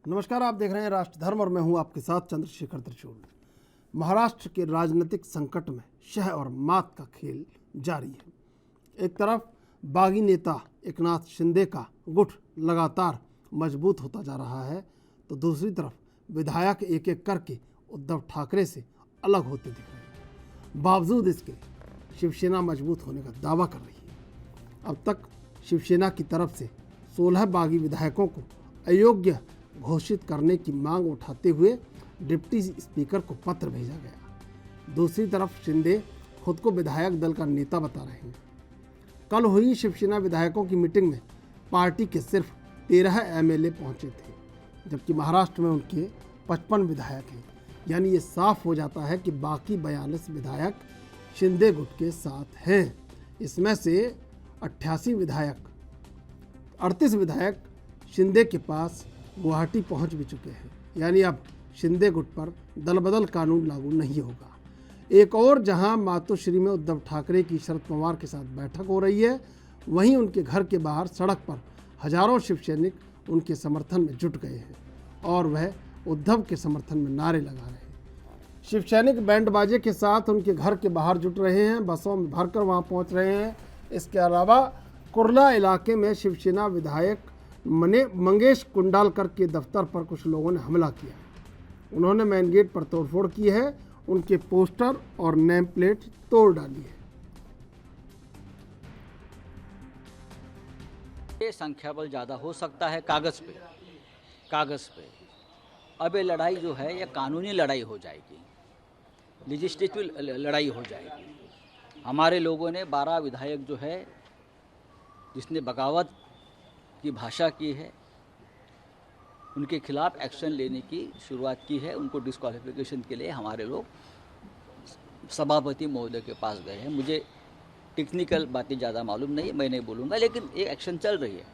नमस्कार, आप देख रहे हैं राष्ट्र धर्म और मैं हूं आपके साथ चंद्रशेखर त्रिशूल। महाराष्ट्र के राजनीतिक संकट में शह और मात का खेल जारी है। एक तरफ बागी नेता एकनाथ शिंदे का गुट लगातार मजबूत होता जा रहा है, तो दूसरी तरफ विधायक एक एक करके उद्धव ठाकरे से अलग होते दिख रहे हैं। बावजूद इसके शिवसेना मजबूत होने का दावा कर रही है। अब तक शिवसेना की तरफ से 16 बागी विधायकों को अयोग्य घोषित करने की मांग उठाते हुए डिप्टी स्पीकर को पत्र भेजा गया। दूसरी तरफ शिंदे खुद को विधायक दल का नेता बता रहे हैं। कल हुई शिवसेना विधायकों की मीटिंग में पार्टी के सिर्फ 13 एमएलए पहुंचे थे, जबकि महाराष्ट्र में उनके 55 विधायक हैं। यानी ये साफ हो जाता है कि बाकी 42 विधायक शिंदे गुट के साथ हैं। इसमें से 38 विधायक शिंदे के पास गुवाहाटी पहुंच भी चुके हैं। यानी अब शिंदे गुट पर दल बदल कानून लागू नहीं होगा। एक और जहां मातोश्री में उद्धव ठाकरे की शरद पवार के साथ बैठक हो रही है, वहीं उनके घर के बाहर सड़क पर हजारों शिवसैनिक उनके समर्थन में जुट गए हैं और वह उद्धव के समर्थन में नारे लगा रहे हैं। शिवसैनिक बैंड बाजे के साथ उनके घर के बाहर जुट रहे हैं, बसों में भरकर वहां पहुंच रहे हैं। इसके अलावा कुर्ला इलाके में शिवसेना विधायक मंगेश कुंडालकर के दफ्तर पर कुछ लोगों ने हमला किया। उन्होंने मेन गेट पर तोड़फोड़ की है, उनके पोस्टर और नेम प्लेट तोड़ डाली है। ये संख्या बल ज़्यादा हो सकता है कागज़ पे। अब ये लड़ाई जो है ये कानूनी लड़ाई हो जाएगी, लेजिस्लेटिव लड़ाई हो जाएगी। हमारे लोगों ने 12 विधायक जो है जिसने बगावत की भाषा की है, उनके खिलाफ एक्शन लेने की शुरुआत की है। उनको डिस्क्वालिफिकेशन के लिए हमारे लोग सभापति महोदय के पास गए हैं। मुझे टेक्निकल बातें ज़्यादा मालूम नहीं है, मैं नहीं बोलूँगा, लेकिन एक एक्शन चल रही है।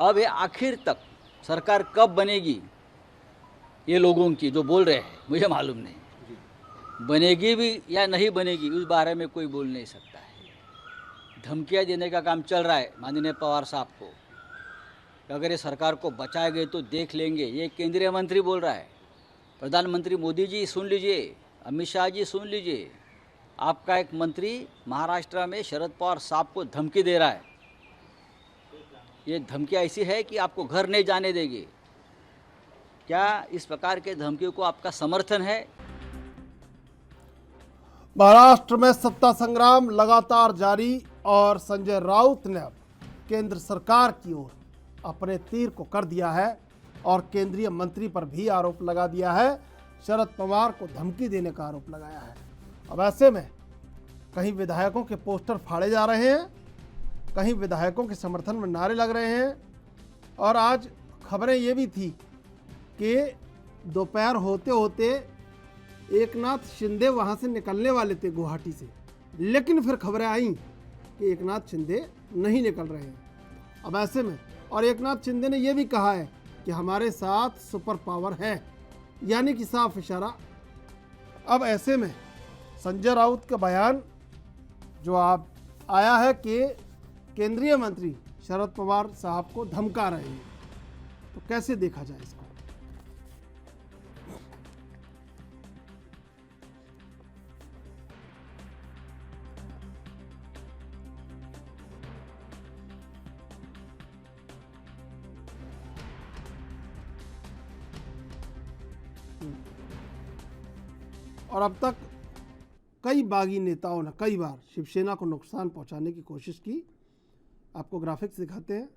अब ये आखिर तक सरकार कब बनेगी, ये लोगों की जो बोल रहे हैं मुझे मालूम नहीं। बनेगी भी या नहीं बनेगी उस बारे में कोई बोल नहीं सकता है। धमकियाँ देने का काम चल रहा है माननीय पवार साहब को। अगर ये सरकार को बचाए गए तो देख लेंगे, ये केंद्रीय मंत्री बोल रहा है। प्रधानमंत्री मोदी जी सुन लीजिए, अमित शाह जी सुन लीजिए, आपका एक मंत्री महाराष्ट्र में शरद पवार साहब को धमकी दे रहा है। ये धमकी ऐसी है कि आपको घर नहीं जाने देगी। क्या इस प्रकार के धमकियों को आपका समर्थन है? महाराष्ट्र में सत्ता संग्राम लगातार जारी और संजय राउत ने अब केंद्र सरकार की ओर अपने तीर को कर दिया है और केंद्रीय मंत्री पर भी आरोप लगा दिया है। शरद पवार को धमकी देने का आरोप लगाया है। अब ऐसे में कहीं विधायकों के पोस्टर फाड़े जा रहे हैं, कहीं विधायकों के समर्थन में नारे लग रहे हैं। और आज खबरें ये भी थी कि दोपहर होते होते एकनाथ शिंदे वहाँ से निकलने वाले थे गुवाहाटी से, लेकिन फिर खबरें आई कि एकनाथ शिंदे नहीं निकल रहे हैं। अब ऐसे में और एकनाथ शिंदे ने यह भी कहा है कि हमारे साथ सुपर पावर है, यानी कि साफ इशारा। अब ऐसे में संजय राउत का बयान जो आप आया है कि केंद्रीय मंत्री शरद पवार साहब को धमका रहे हैं, तो कैसे देखा जाए इसको? और अब तक कई बागी नेताओं ने कई बार शिवसेना को नुकसान पहुंचाने की कोशिश की। आपको ग्राफिक्स दिखाते हैं।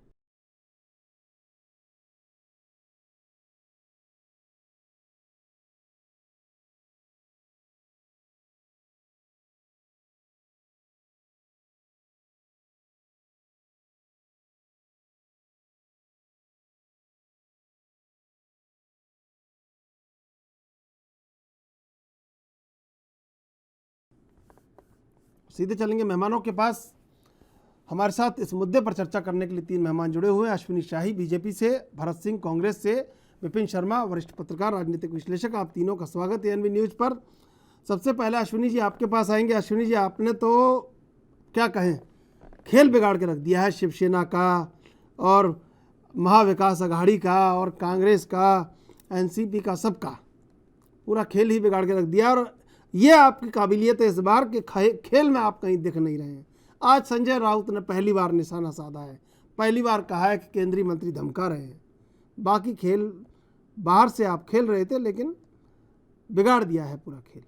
सीधे चलेंगे मेहमानों के पास। हमारे साथ इस मुद्दे पर चर्चा करने के लिए 3 मेहमान जुड़े हुए हैं। अश्विनी शाही बीजेपी से, भरत सिंह कांग्रेस से, विपिन शर्मा वरिष्ठ पत्रकार राजनीतिक विश्लेषक। आप तीनों का स्वागत है एएनबी न्यूज़ पर। सबसे पहले अश्विनी जी आपके पास आएंगे। अश्विनी जी, आपने तो क्या कहें खेल बिगाड़ के रख दिया है शिवसेना का और महाविकास अघाड़ी का और कांग्रेस का। एनसीपी का, सबका पूरा खेल ही बिगाड़ के रख दिया। और ये आपकी काबिलियत है इस बार के खेल में आप कहीं दिख नहीं रहे हैं। आज संजय राउत ने पहली बार निशाना साधा है, पहली बार कहा है कि केंद्रीय मंत्री धमका रहे हैं। बाकी खेल बाहर से आप खेल रहे थे, लेकिन बिगाड़ दिया है पूरा खेल।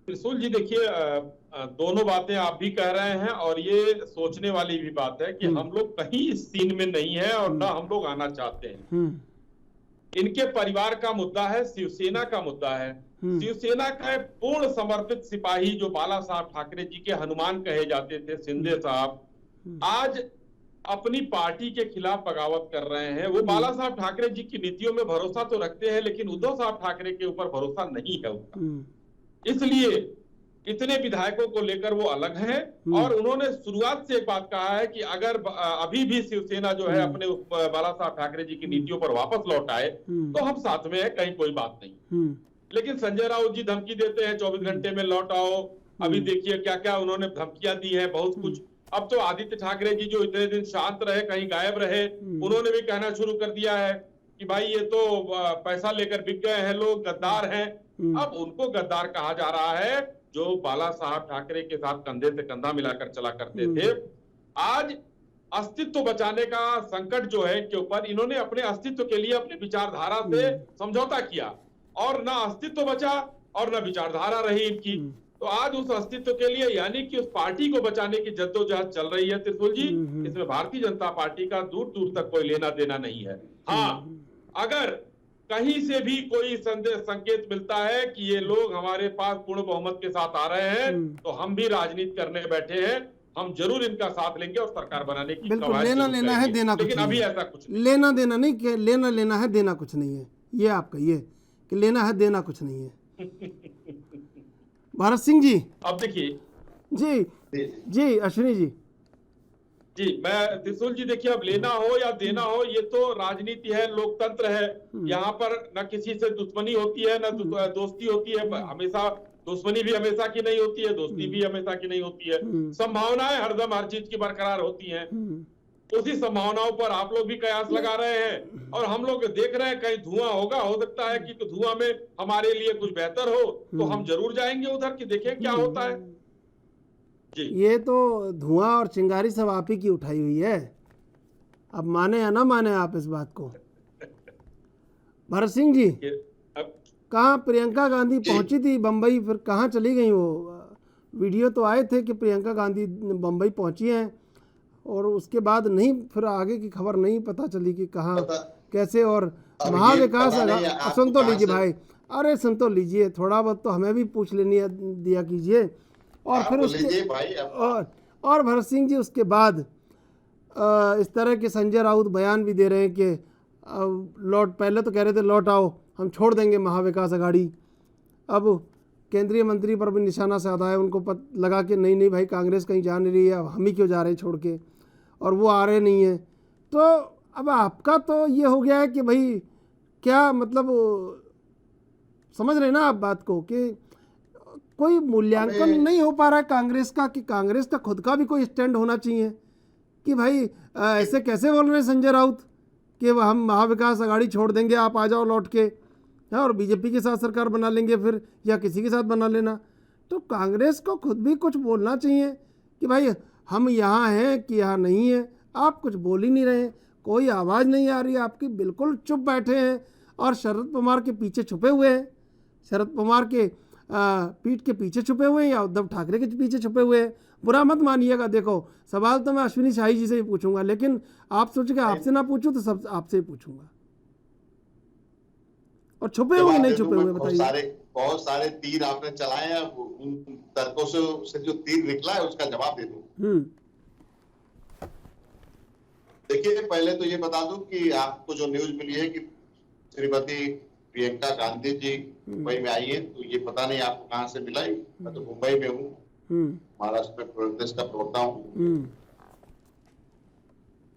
त्रिशूल जी देखिए, दोनों बातें आप भी कह रहे हैं और ये सोचने वाली भी बात है कि हम लोग कहीं इस सीन में नहीं है और ना हम लोग आना चाहते हैं। इनके परिवार का मुद्दा है, शिवसेना का मुद्दा है। शिवसेना का पूर्ण समर्पित सिपाही जो बाला साहब ठाकरे जी के हनुमान कहे जाते थे, शिंदे साहब, आज अपनी पार्टी के खिलाफ बगावत कर रहे हैं। वो बाला साहब ठाकरे जी की नीतियों में भरोसा तो रखते हैं, लेकिन उद्धव साहब ठाकरे के ऊपर भरोसा नहीं है उनका। इसलिए इतने विधायकों को लेकर वो अलग हैं और उन्होंने शुरुआत से एक बात कहा है कि अगर अभी भी शिवसेना जो है अपने बाला साहब ठाकरे जी की नीतियों पर वापस लौट आए तो हम साथ में है, कहीं कोई बात नहीं। लेकिन संजय राउत जी धमकी देते हैं 24 घंटे में लौट आओ। अभी देखिए क्या क्या उन्होंने धमकियां दी है, बहुत कुछ। अब तो आदित्य ठाकरे जी जो इतने दिन शांत रहे, कहीं गायब रहे, उन्होंने भी कहना शुरू कर दिया है कि भाई ये तो पैसा लेकर बिक गए हैं लोग, गद्दार हैं। अब उनको गद्दार कहा जा रहा है जो बाला साहब ठाकरे के साथ कंधे से कंधा मिलाकर चला करते थे। आज अस्तित्व बचाने का संकट जो है के ऊपर इन्होंने अपने अस्तित्व के लिए अपनी विचारधारा से समझौता किया और ना अस्तित्व बचा और ना विचारधारा रही इनकी। तो आज उस अस्तित्व के लिए यानी कि उस पार्टी को बचाने की जद्दोजहद चल रही है त्रिशूल जी। इसमें भारतीय जनता पार्टी का दूर दूर तक कोई लेना देना नहीं है। हाँ, अगर कहीं से भी कोई संकेत मिलता है कि ये लोग हमारे पास पूर्ण बहुमत के साथ आ रहे हैं तो हम भी राजनीति करने बैठे हैं, हम जरूर इनका साथ लेंगे और सरकार बनाने की बिल्कुल। लेना लेना है, देना कुछ नहीं। लेकिन अभी ऐसा कुछ नहीं। लेना देना नहीं, कि लेना लेना है, देना कुछ नहीं है। ये आप कहिए कि लेना है, देना कुछ नहीं है। भारत सिंह जी, अब देखिए जी अश्विनी जी, मैं त्रिशूल जी देखिए, अब लेना हो या देना हो ये तो राजनीति है, लोकतंत्र है। यहाँ पर न किसी से दुश्मनी होती है न दोस्ती होती है। हमेशा दुश्मनी भी हमेशा की नहीं होती है, दोस्ती भी हमेशा की नहीं होती है। संभावनाएं हरदम हर चीज की बरकरार होती हैं। उसी संभावनाओं पर आप लोग भी कयास लगा रहे हैं और हम लोग देख रहे हैं कहीं धुआं होगा। हो सकता है कि धुआं में हमारे लिए कुछ बेहतर हो तो हम जरूर जाएंगे उधर कि देखें क्या होता है। ये तो धुआं और चिंगारी सब आप ही की उठाई हुई है। अब माने या ना माने आप इस बात को। भरत सिंह जी, कहाँ प्रियंका गांधी पहुंची थी बम्बई, फिर कहाँ चली गई वो? वीडियो तो आए थे कि प्रियंका गांधी बम्बई पहुंची हैं और उसके बाद नहीं, फिर आगे की खबर नहीं पता चली कि कहाँ कैसे। और महाविकास, सुन तो लीजिए भाई, अरे सुन तो लीजिए, थोड़ा बहुत तो हमें भी पूछ लेनी दिया कीजिए। और फिर उसके और भरत सिंह जी उसके बाद इस तरह के संजय राउत बयान भी दे रहे हैं कि पहले तो कह रहे थे लौट आओ, हम छोड़ देंगे महाविकास अघाड़ी। अब केंद्रीय मंत्री पर भी निशाना साधा है, उनको लगा कि नहीं भाई, कांग्रेस कहीं जा नहीं रही है, अब हम ही क्यों जा रहे हैं छोड़ के, और वो आ रहे नहीं हैं। तो अब आपका तो ये हो गया है कि भाई क्या मतलब, समझ रहे ना आप बात को, कि कोई मूल्यांकन नहीं हो पा रहा है कांग्रेस का, कि कांग्रेस का खुद का भी कोई स्टैंड होना चाहिए कि भाई ऐसे कैसे बोल रहे हैं संजय राउत कि हम महाविकास अघाड़ी छोड़ देंगे, आप आ जाओ लौट के, और बीजेपी के साथ सरकार बना लेंगे फिर, या किसी के साथ बना लेना। तो कांग्रेस को खुद भी कुछ बोलना चाहिए कि भाई हम यहाँ हैं कि यहाँ नहीं है। आप कुछ बोल ही नहीं रहे, कोई आवाज़ नहीं आ रही आपकी, बिल्कुल चुप बैठे हैं और शरद पवार के पीछे छुपे हुए हैं, शरद पवार के पीठ के पीछे छुपे हुए हैं या उद्धव ठाकरे के पीछे छुपे हुए हैं। बुरा मत मानिएगा। देखो, सवाल तो मैं अश्विनी शाही जी से ही पूछूंगा, लेकिन आप सोचे कि आपसे ना पूछूं तो सब आपसे ही पूछूंगा। और छुपे हुए नहीं छुपे हुए बताइए। बहुत सारे तीर आपने चलाए हैं, उन तर्कों से जो तीर निकला है उसका जवाब दे दो। देखिए, पहले तो ये बता दूं कि आपको जो न्यूज मिली है कि श्रीमती प्रियंका गांधी जी मुंबई में आई है, तो ये पता नहीं आपको कहाँ से मिला। मैं तो मुंबई में हूँ, महाराष्ट्र में प्रदेश का प्रवक्ता हूँ।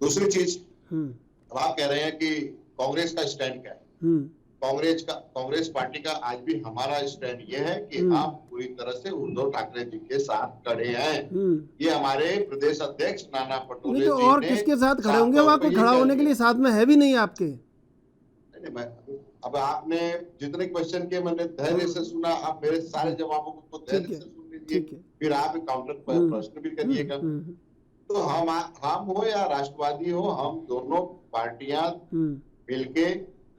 दूसरी चीज, अब आप कह रहे हैं कि कांग्रेस का स्टैंड क्या है। कांग्रेस पार्टी का आज भी हमारा स्टैंड ये है कि आप पूरी तरह से उद्धव ठाकरे जी के साथ खड़े हैं। ये हमारे प्रदेश अध्यक्ष नाना पटोले जी और किसके साथ खड़े होंगे? वहाँ कोई खड़ा होने के लिए साथ में है भी नहीं आपके। नहीं, अब आपने जितने क्वेश्चन के मैंने धैर्य से सुना, आप मेरे सारे जवाबों को धैर्य से सुन लीजिए, ठीक है। फिर आप काउंटर प्रश्न भी करिएगा। तो हम हो या राष्ट्रवादी हो, हम दोनों पार्टियां मिलके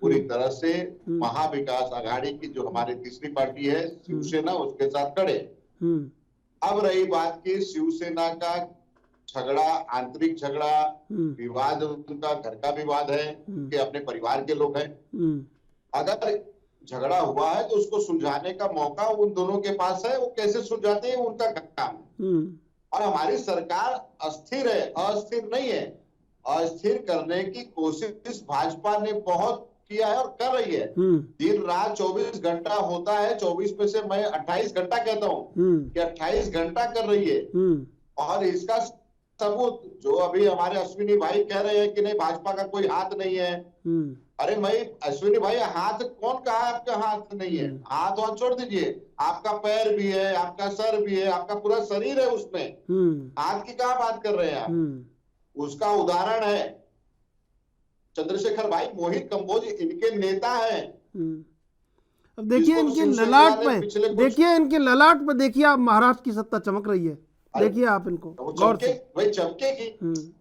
पूरी तरह से महाविकास आघाड़ी की जो हमारी तीसरी पार्टी है शिवसेना, उसके साथ खड़े। अब रही बात की शिवसेना का झगड़ा, आंतरिक झगड़ा, विवाद, उनका घर का विवाद है कि अपने परिवार के लोग हैं। अगर झगड़ा हुआ है तो उसको सुलझाने का मौका उन दोनों के पास है, वो कैसे सुलझाते हैं उनका काम है। और हमारी सरकार अस्थिर है, अस्थिर नहीं है। अस्थिर करने की कोशिश भाजपा ने बहुत किया है और कर रही है। दिन रात 24 घंटा होता है, 24 में से मैं 28 घंटा कहता हूँ कि 28 घंटा कर रही है। और इसका सबूत जो अभी हमारे अश्विनी भाई कह रहे हैं कि नहीं भाजपा का कोई हाथ नहीं है। अरे मैं अश्विनी भाई, हाथ कौन कहा आपका हाथ नहीं है? हाथ वहां छोड़ दीजिए, आपका पैर भी है, आपका सर भी है, आपका पूरा शरीर है उसमें। हाथ की क्या बात कर रहे हैं आप? उसका उदाहरण है चंद्रशेखर भाई, मोहित कंबोज इनके नेता हैं। अब देखिए इनके ललाट पे, देखिए इनके ललाट पे, देखिए आप महाराष्ट्र की सत्ता चमक रही है। देखिए आप इनको गौर से, भाई चमकेगी।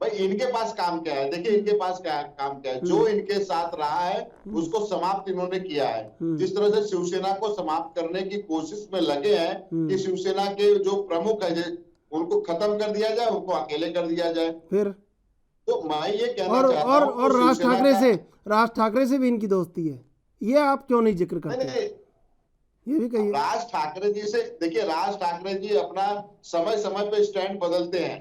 भाई इनके पास काम क्या है? देखिए इनके पास क्या काम क्या है? जो इनके साथ रहा है उसको समाप्त इन्होंने किया है। जिस तरह से शिवसेना को समाप्त करने की कोशिश में लगे हैं कि शिवसेना के जो प्रमुख है उनको खत्म कर दिया जाए, उनको अकेले कर दिया जाए। फिर तो मैं ये कहना चाहता हूं और राज ठाकरे से भी इनकी दोस्ती है, ये आप क्यों नहीं जिक्र करते? ये भी कहिए। राज ठाकरे जी से देखिए, राज ठाकरे जी अपना समय समय पे स्टैंड बदलते हैं।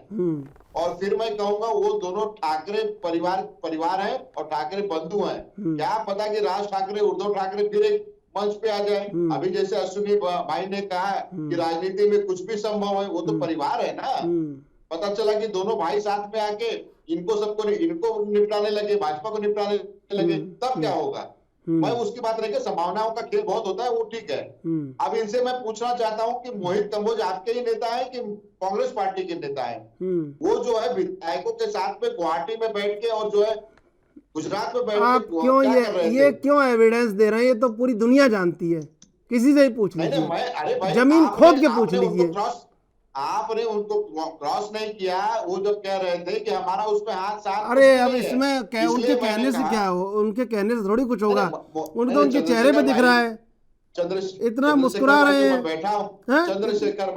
और फिर मैं कहूंगा वो दोनों ठाकरे परिवार है और ठाकरे बंधु हैं। क्या पता कि राज ठाकरे, उद्धव ठाकरे फिर एक मंच पे आ जाए। अभी जैसे अश्विनी भाई ने कहा कि राजनीति में कुछ भी संभव है, वो तो परिवार है ना। पता चला कि दोनों भाई साथ में आके इनको निपटाने लगे, भाजपा को निपटाने लगे, तब क्या होगा? मैं उसकी बात रही, संभावनाओं का खेल बहुत होता है, वो ठीक है। अब इनसे मैं पूछना चाहता हूं कि मोहित कंबोज आपके ही नेता है कि कांग्रेस पार्टी के नेता है? वो जो है विधायकों के साथ में गुवाहाटी में बैठ के और जो है गुजरात में बैठ के, आप क्यों ये क्यों एविडेंस दे रहे हैं? ये तो पूरी दुनिया जानती है, किसी से ही पूछ लीजिए। अरे भाई, जमीन खोद के पूछ लीजिए। आपने उनको क्रॉस नहीं किया। वो जब कह रहे थे कि हमारा उसमें हाथ साफ, अरे अब इसमें उनके कहने से क्या हो? उनके कहने से थोड़ी कुछ होगा। उनको उनके चेहरे पे दिख रहा है, इतना मुस्कुरा रहे हैं। बैठा हूँ चंद्रशेखर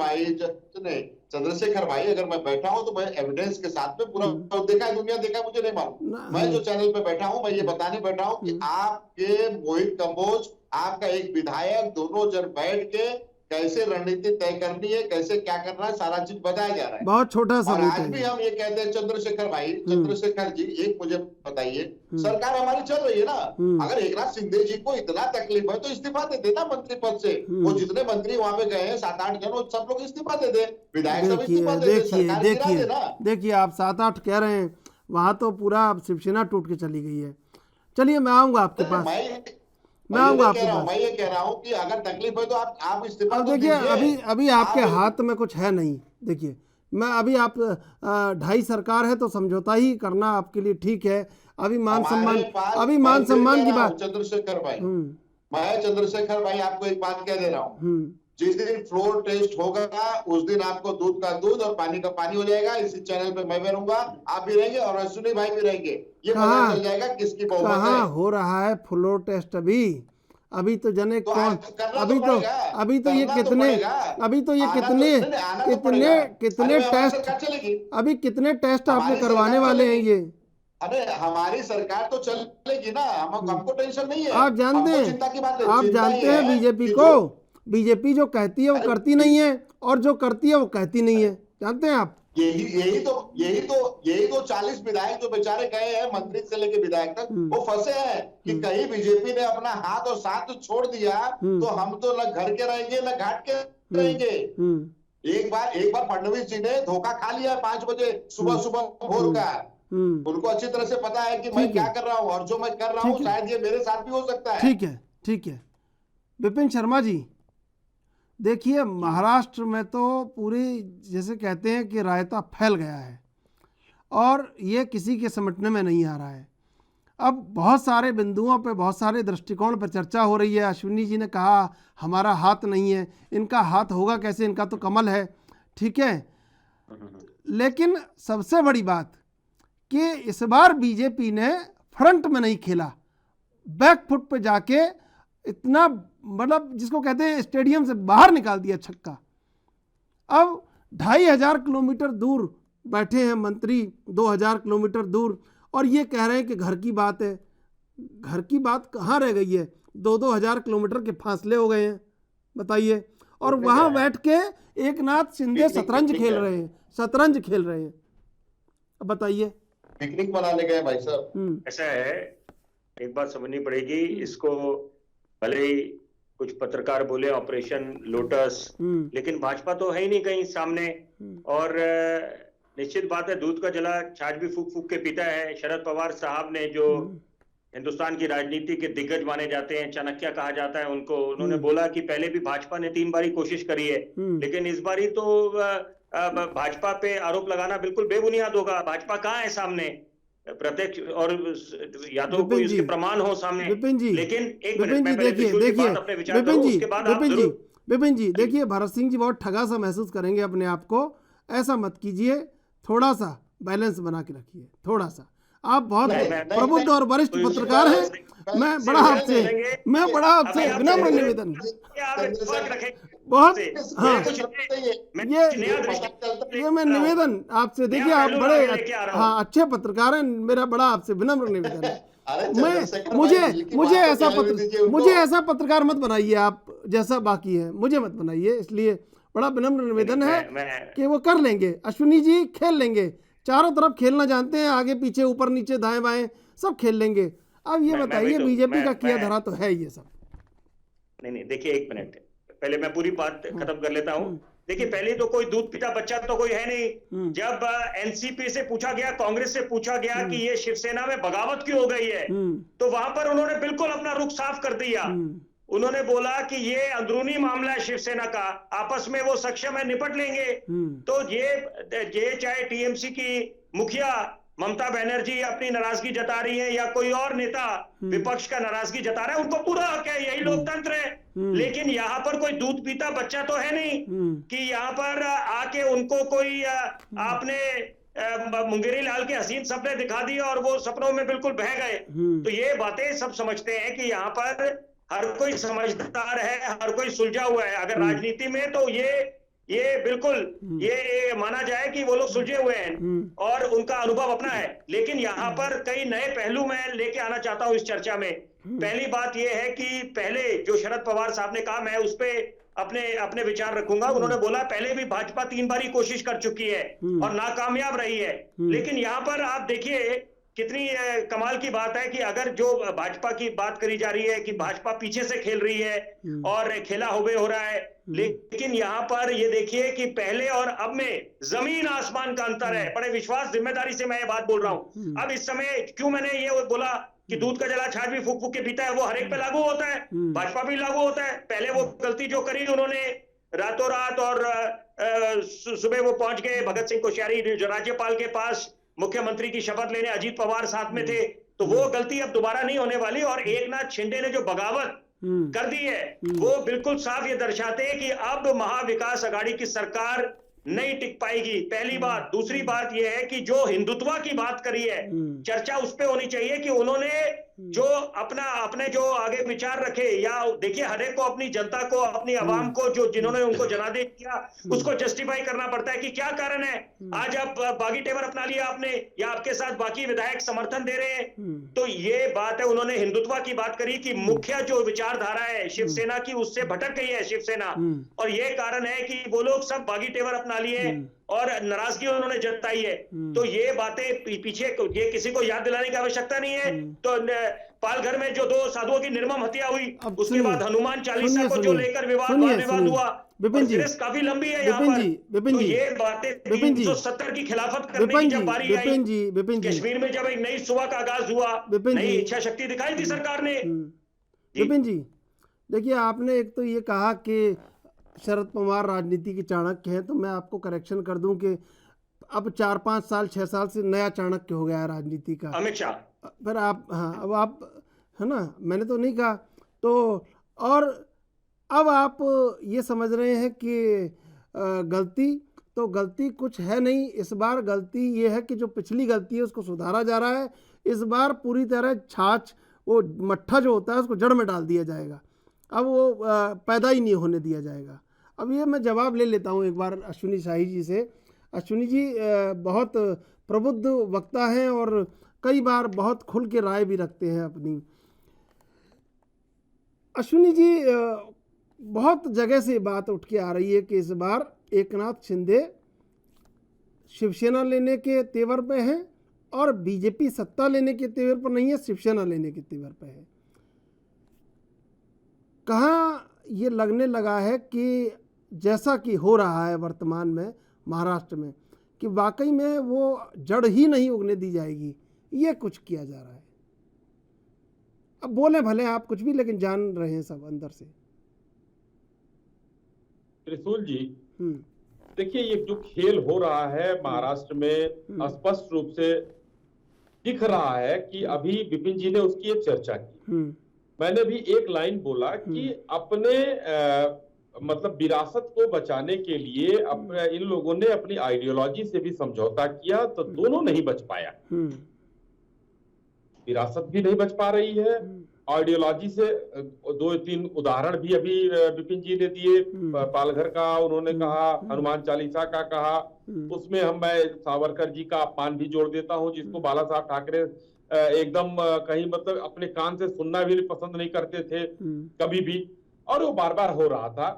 भाई, अगर मैं बैठा हूँ तो मैं एविडेंस के साथ में पूरा देखा है, दुनिया देखा, मुझे नहीं मालूम। मैं जो चैनल पे बैठा हूँ, मैं ये बताने बैठा हूँ कि आपके मोहित कंबोज, आपका एक विधायक, दोनों जन बैठ के कैसे रणनीति तय करनी है, कैसे क्या करना है, सारा चीज बताया जा रहा है। बहुत छोटा सा। और आज भी हम ये कहते हैं चंद्रशेखर जी, एक मुझे बताइए, सरकार हमारी चल रही है ना। अगर एकनाथ शिंदे जी को इतना तकलीफ है तो इस्तीफा दे देना मंत्री पद से। वो जितने मंत्री वहां पे गए हैं 7-8 जन, सब लोग इस्तीफा दे दे, विधायक सब इस्तीफा दे दे, सरकार गिरा देना। देखिए आप 7-8 कह रहे हैं, वहां तो पूरा शिवसेना टूट के चली गई है। चलिए मैं आऊंगा आपके पास, मैं आऊंगा आपके पास। मैं ये कह रहा हूँ कि अगर तकलीफ है तो आप इस्तीफा अब देखिए, अभी आपके हाथ में कुछ है नहीं। देखिए मैं अभी आप 2.5 सरकार है तो समझौता ही करना आपके लिए ठीक है। अभी मान सम्मान की बात। चंद्रशेखर भाई, मैं चंद्रशेखर भाई आपको एक बात कह दे रहा हूँ, जिस दिन फ्लोर टेस्ट होगा उस दिन आपको दूध का दूध और पानी का पानी हो जाएगा। इसी चैनल पे मैं भी रहूंगा, आप भी रहेंगे और अश्विनी भाई भी रहेंगे। ये पता चल जाएगा किसकी बहुमत है। कहाँ हो रहा है फ्लोर टेस्ट? अभी तो जने तो कौन, अभी तो ये कितने टेस्ट, अभी कितने टेस्ट आपने करवाने वाले हैं ये? अरे हमारी सरकार तो चलेगी ना, हमको टेंशन नहीं है। आप जानते हैं बीजेपी जो कहती है वो करती नहीं है, और जो करती है वो कहती नहीं है। जानते हैं आप? यही तो 40 विधायक जो बेचारे गए हैं, मंत्री से लेके विधायक तक, वो फंसे हैं कि कहीं बीजेपी ने अपना हाथ और साथ छोड़ दिया तो हम तो न घर के रहेंगे न घाट के रहेंगे। एक बार फडणवीस जी ने धोखा खा लिया 5 बजे सुबह भोर का। उनको अच्छी तरह से पता है कि मैं क्या कर रहा हूँ, और जो मैं कर रहा हूँ शायद ये मेरे साथ भी हो सकता है। ठीक है विपिन शर्मा जी, देखिए महाराष्ट्र में तो पूरी, जैसे कहते हैं कि रायता फैल गया है और ये किसी के समेटने में नहीं आ रहा है। अब बहुत सारे बिंदुओं पे, बहुत सारे दृष्टिकोण पर चर्चा हो रही है। अश्विनी जी ने कहा हमारा हाथ नहीं है, इनका हाथ होगा कैसे, इनका तो कमल है, ठीक है। लेकिन सबसे बड़ी बात कि इस बार बीजेपी ने फ्रंट में नहीं खेला, बैक फुट पे जाके इतना मतलब जिसको कहते हैं स्टेडियम से बाहर निकाल दिया छक्का। अब 2500 किलोमीटर दूर बैठे हैं मंत्री, 2000 किलोमीटर दूर, और ये कह रहे हैं कि घर की बात है। घर की बात कहाँ रह गई है? 2-2 हज़ार किलोमीटर के फासले हो गए हैं, बताइए। और वहाँ बैठ के एक नाथ शिंदे शतरंज खेल रहे हैं, शतरंज खेल रहे हैं। अब बताइए, पिकनिक मनाने गए भाई साहब। ऐसा है, एक बात समझनी पड़ेगी इसको। भले ही कुछ पत्रकार बोले ऑपरेशन लोटस, लेकिन भाजपा तो है ही नहीं कहीं सामने। और निश्चित बात है, दूध का जला छाछ भी फूक फूक के पीता है। शरद पवार साहब ने, जो हिंदुस्तान की राजनीति के दिग्गज माने जाते हैं, चाणक्य कहा जाता है उनको, उन्होंने बोला कि पहले भी भाजपा ने 3 बारी कोशिश करी है, लेकिन इस बारी तो भाजपा पे आरोप लगाना बिल्कुल बेबुनियाद होगा। भाजपा कहाँ है सामने प्रत्यक्ष, और या तो कोई उसके प्रमाण हो सामने। लेकिन एक मिनट, मैं पहले देखिए अपने विचार करूं, उसके बाद आप जरूर। विपिन जी देखिए, भरत सिंह जी बहुत ठगा सा महसूस करेंगे अपने आप को। ऐसा मत कीजिए, थोड़ा सा बैलेंस बना के रखिए, थोड़ा सा। आप बहुत प्रबुद्ध और वरिष्ठ पत्रकार हैं। मैं बड़ा आपसे विनम्र निवेदन, बहुत हाँ, ये मैं निवेदन आपसे, देखिए आप बड़े हाँ अच्छे पत्रकार हैं, मेरा बड़ा आपसे विनम्र निवेदन है। मुझे ऐसा पत्रकार मत बनाइए आप जैसा बाकी है, मुझे मत बनाइए। इसलिए बड़ा विनम्र निवेदन है कि वो कर लेंगे, अश्विनी जी खेल लेंगे, चारों तरफ खेलना जानते हैं, आगे पीछे ऊपर नीचे दाएं बाएं सब खेल लेंगे। अब ये बताइए, बीजेपी का किया धरा तो है ये सब। नहीं, देखिए एक मिनट, पहले मैं पूरी बात खत्म कर लेता हूँ। देखिए, पहले तो कोई दूध पीता बच्चा तो कोई है नहीं। जब एनसीपी से पूछा गया, कांग्रेस से पूछा गया कि ये शिवसेना में बगावत क्यों हो गई है, तो वहां पर उन्होंने बिल्कुल अपना रुख साफ कर दिया। उन्होंने बोला कि ये अंदरूनी मामला है शिवसेना का, आपस में वो सक्षम है, निपट लेंगे। तो ये चाहे टीएमसी की मुखिया ममता बनर्जी अपनी नाराजगी जता रही है, या कोई और नेता विपक्ष का नाराजगी जता रहा है, उनको पूरा हक है, यही लोकतंत्र है। लेकिन यहाँ पर कोई दूध पीता बच्चा तो है नहीं कि यहाँ पर आके उनको कोई आपने मुंगेरी लाल के हसीन सपने दिखा दिए और वो सपनों में बिल्कुल बह गए। तो ये बातें सब समझते हैं कि यहाँ पर हर कोई समझदार है, हर कोई सुलझा हुआ है। अगर राजनीति में तो ये बिल्कुल ये माना जाए कि वो लोग सुलझे हुए हैं और उनका अनुभव अपना है। लेकिन यहाँ पर कई नए पहलू मैं लेके आना चाहता हूँ इस चर्चा में। पहली बात ये है कि पहले जो शरद पवार साहब ने कहा, मैं उस पे अपने विचार रखूंगा। उन्होंने बोला पहले भी भाजपा 3 बारी कोशिश कर चुकी है और नाकामयाब रही है। लेकिन यहाँ पर आप देखिए कितनी कमाल की बात है कि अगर जो भाजपा की बात करी जा रही है कि भाजपा पीछे से खेल रही है और खेला हुए हो रहा है, लेकिन यहाँ पर ये देखिए कि पहले और अब में जमीन आसमान का अंतर है। बड़े विश्वास जिम्मेदारी से मैं ये बात बोल रहा हूँ। अब इस समय क्यों मैंने ये बोला कि दूध का जला छाछ भी फूक फूक के पीता है, वो हर एक पे लागू होता है, भाजपा भी लागू होता है। पहले वो गलती जो करी उन्होंने रातों रात, और सुबह वो पहुंच गए भगत सिंह कोश्यारी राज्यपाल के पास, मुख्यमंत्री की शपथ लेने अजीत पवार साथ में थे, तो वो गलती अब दोबारा नहीं होने वाली। और एकनाथ शिंदे ने जो बगावत कर दी है, वो बिल्कुल साफ ये दर्शाते हैं कि अब महाविकास आघाड़ी की सरकार नहीं टिक पाएगी, पहली बात। दूसरी बात यह है कि जो हिंदुत्व की बात करी है, चर्चा उस पे होनी चाहिए कि उन्होंने जो अपने जो आगे विचार रखे, या देखिए हर एक को अपनी जनता को, अपनी आवाम को, जो जिन्होंने उनको जनादेश दिया, उसको जस्टिफाई करना पड़ता है कि क्या कारण है आज आप बागी तेवर अपना लिया आपने, या आपके साथ बाकी विधायक समर्थन दे रहे हैं। तो ये बात है, उन्होंने हिंदुत्व की बात करी कि मुख्य जो विचारधारा है शिवसेना की, उससे भटक गई है शिवसेना, और ये कारण है कि वो लोग सब बागी तेवर अपना लिए और नाराजगी उन्होंने जताई है। तो ये बातें पीछे ये किसी को याद दिलाने की आवश्यकता नहीं है। तो पालघर में जो 2 साधुओं की निर्मम हत्या हुई, उसके बाद हनुमान चालीसा को जो लेकर विवाद हुआ, विपिन जी काफी लंबी है यहाँ पर। तो ये बातें 370 की खिलाफत करने की जब बारी आई, कश्मीर में जब एक नई सुबह का आगाज हुआ, नई इच्छा शक्ति दिखाई थी सरकार ने। विपिन जी देखिए, आपने एक तो ये कहा कि शरद पवार राजनीति के चाणक्य हैं, तो मैं आपको करेक्शन कर दूं कि अब 4-5 साल 6 साल से नया चाणक्य हो गया है राजनीति का, अमित शाह। फिर आप, हाँ अब आप, है ना, मैंने तो नहीं कहा तो। और अब आप ये समझ रहे हैं कि गलती कुछ है नहीं इस बार। गलती ये है कि जो पिछली गलती है उसको सुधारा जा रहा है। इस बार पूरी तरह छाछ, वो मट्ठा जो होता है उसको जड़ में डाल दिया जाएगा, अब वो पैदा ही नहीं होने दिया जाएगा। अब ये मैं जवाब ले लेता हूँ एक बार अश्विनी शाही जी से। अश्विनी जी बहुत प्रबुद्ध वक्ता हैं और कई बार बहुत खुल के राय भी रखते हैं अपनी। अश्विनी जी, बहुत जगह से बात उठ के आ रही है कि इस बार एकनाथ शिंदे शिवसेना लेने के तेवर पे हैं और बीजेपी सत्ता लेने के तेवर पर नहीं है, शिवसेना लेने के तेवर पे है। कहाँ ये लगने लगा है कि जैसा कि हो रहा है वर्तमान में महाराष्ट्र में, कि वाकई में वो जड़ ही नहीं उगने दी जाएगी, ये कुछ किया जा रहा है। अब बोले भले आप कुछ भी, लेकिन जान रहे हैं सब अंदर से। त्रिशूल जी, देखिए ये जो खेल हो रहा है महाराष्ट्र में स्पष्ट रूप से दिख रहा है कि अभी विपिन जी ने उसकी एक चर्चा की। मैंने भी एक लाइन बोला कि अपने मतलब विरासत को बचाने के लिए इन लोगों ने अपनी आइडियोलॉजी से भी समझौता किया, तो दोनों नहीं बच पाया। विरासत भी नहीं बच पा रही है, आइडियोलॉजी से 2-3 उदाहरण भी अभी विपिन जी ने दिए। पालघर का उन्होंने कहा, हनुमान चालीसा का कहा, उसमें मैं सावरकर जी का अपमान भी जोड़ देता हूं, जिसको बाला साहब ठाकरे एकदम कहीं मतलब अपने कान से सुनना भी पसंद नहीं करते थे कभी भी, और वो बार बार हो रहा था।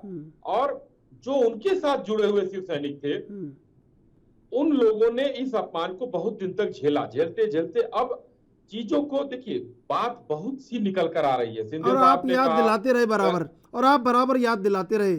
और जो उनके साथ जुड़े हुए शिव सैनिक थे, उन लोगों ने इस अपमान को बहुत दिन तक झेला। झेलते झेलते अब चीजों को देखिए, बात बहुत सी निकल कर आ रही है। और आप याद दिलाते रहे बराबर, और आप बराबर याद दिलाते रहे।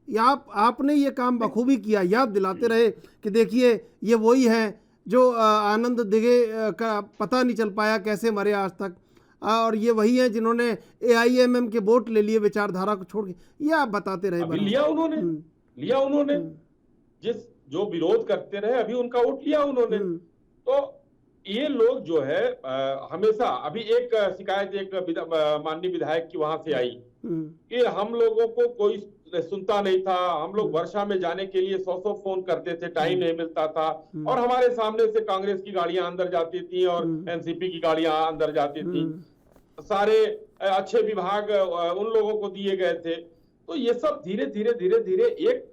आपने ये काम बखूबी किया, याद दिलाते रहे कि देखिए ये वही है जो आनंद दिघे का पता नहीं चल पाया कैसे मरे आज तक, और ये वही है जिन्होंने AIMM के वोट ले लिए विचारधारा को छोड़ के। ये आप बताते रहे। लिया उन्होंने जो विरोध करते रहे, अभी उनका वोट लिया उन्होंने। तो ये लोग जो है हमेशा, अभी एक शिकायत एक माननीय विधायक की वहां से आई कि हम लोगों को कोई सुनता नहीं था, हम लोग वर्षा में जाने के लिए 100 फोन करते थे, टाइम नहीं मिलता था, और हमारे सामने से कांग्रेस की गाड़ियां अंदर जाती थी और NCP की गाड़ियां अंदर जाती थी, सारे अच्छे विभाग उन लोगों को दिए गए थे। तो ये सब धीरे धीरे एक,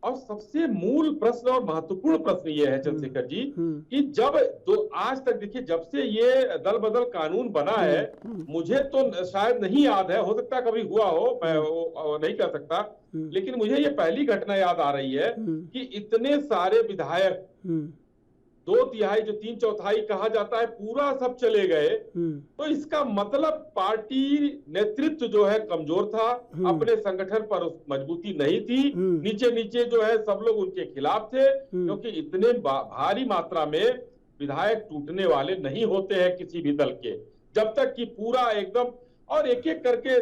और सबसे मूल प्रश्न और महत्वपूर्ण प्रश्न ये है चंद्रशेखर जी कि जब तो आज तक देखिए, जब से ये दल बदल कानून बना है, मुझे तो शायद नहीं याद है, हो सकता कभी हुआ हो, मैं वो नहीं कह सकता, लेकिन मुझे ये पहली घटना याद आ रही है कि इतने सारे विधायक, 2/3 जो 3/4 कहा जाता है, पूरा सब चले गए। तो इसका मतलब पार्टी नेतृत्व जो है कमजोर था, अपने संगठन पर मजबूती नहीं थी, नीचे जो है सब लोग उनके खिलाफ थे, क्योंकि इतने भारी मात्रा में विधायक टूटने वाले नहीं होते हैं किसी भी दल के, जब तक कि पूरा एकदम। और एक एक करके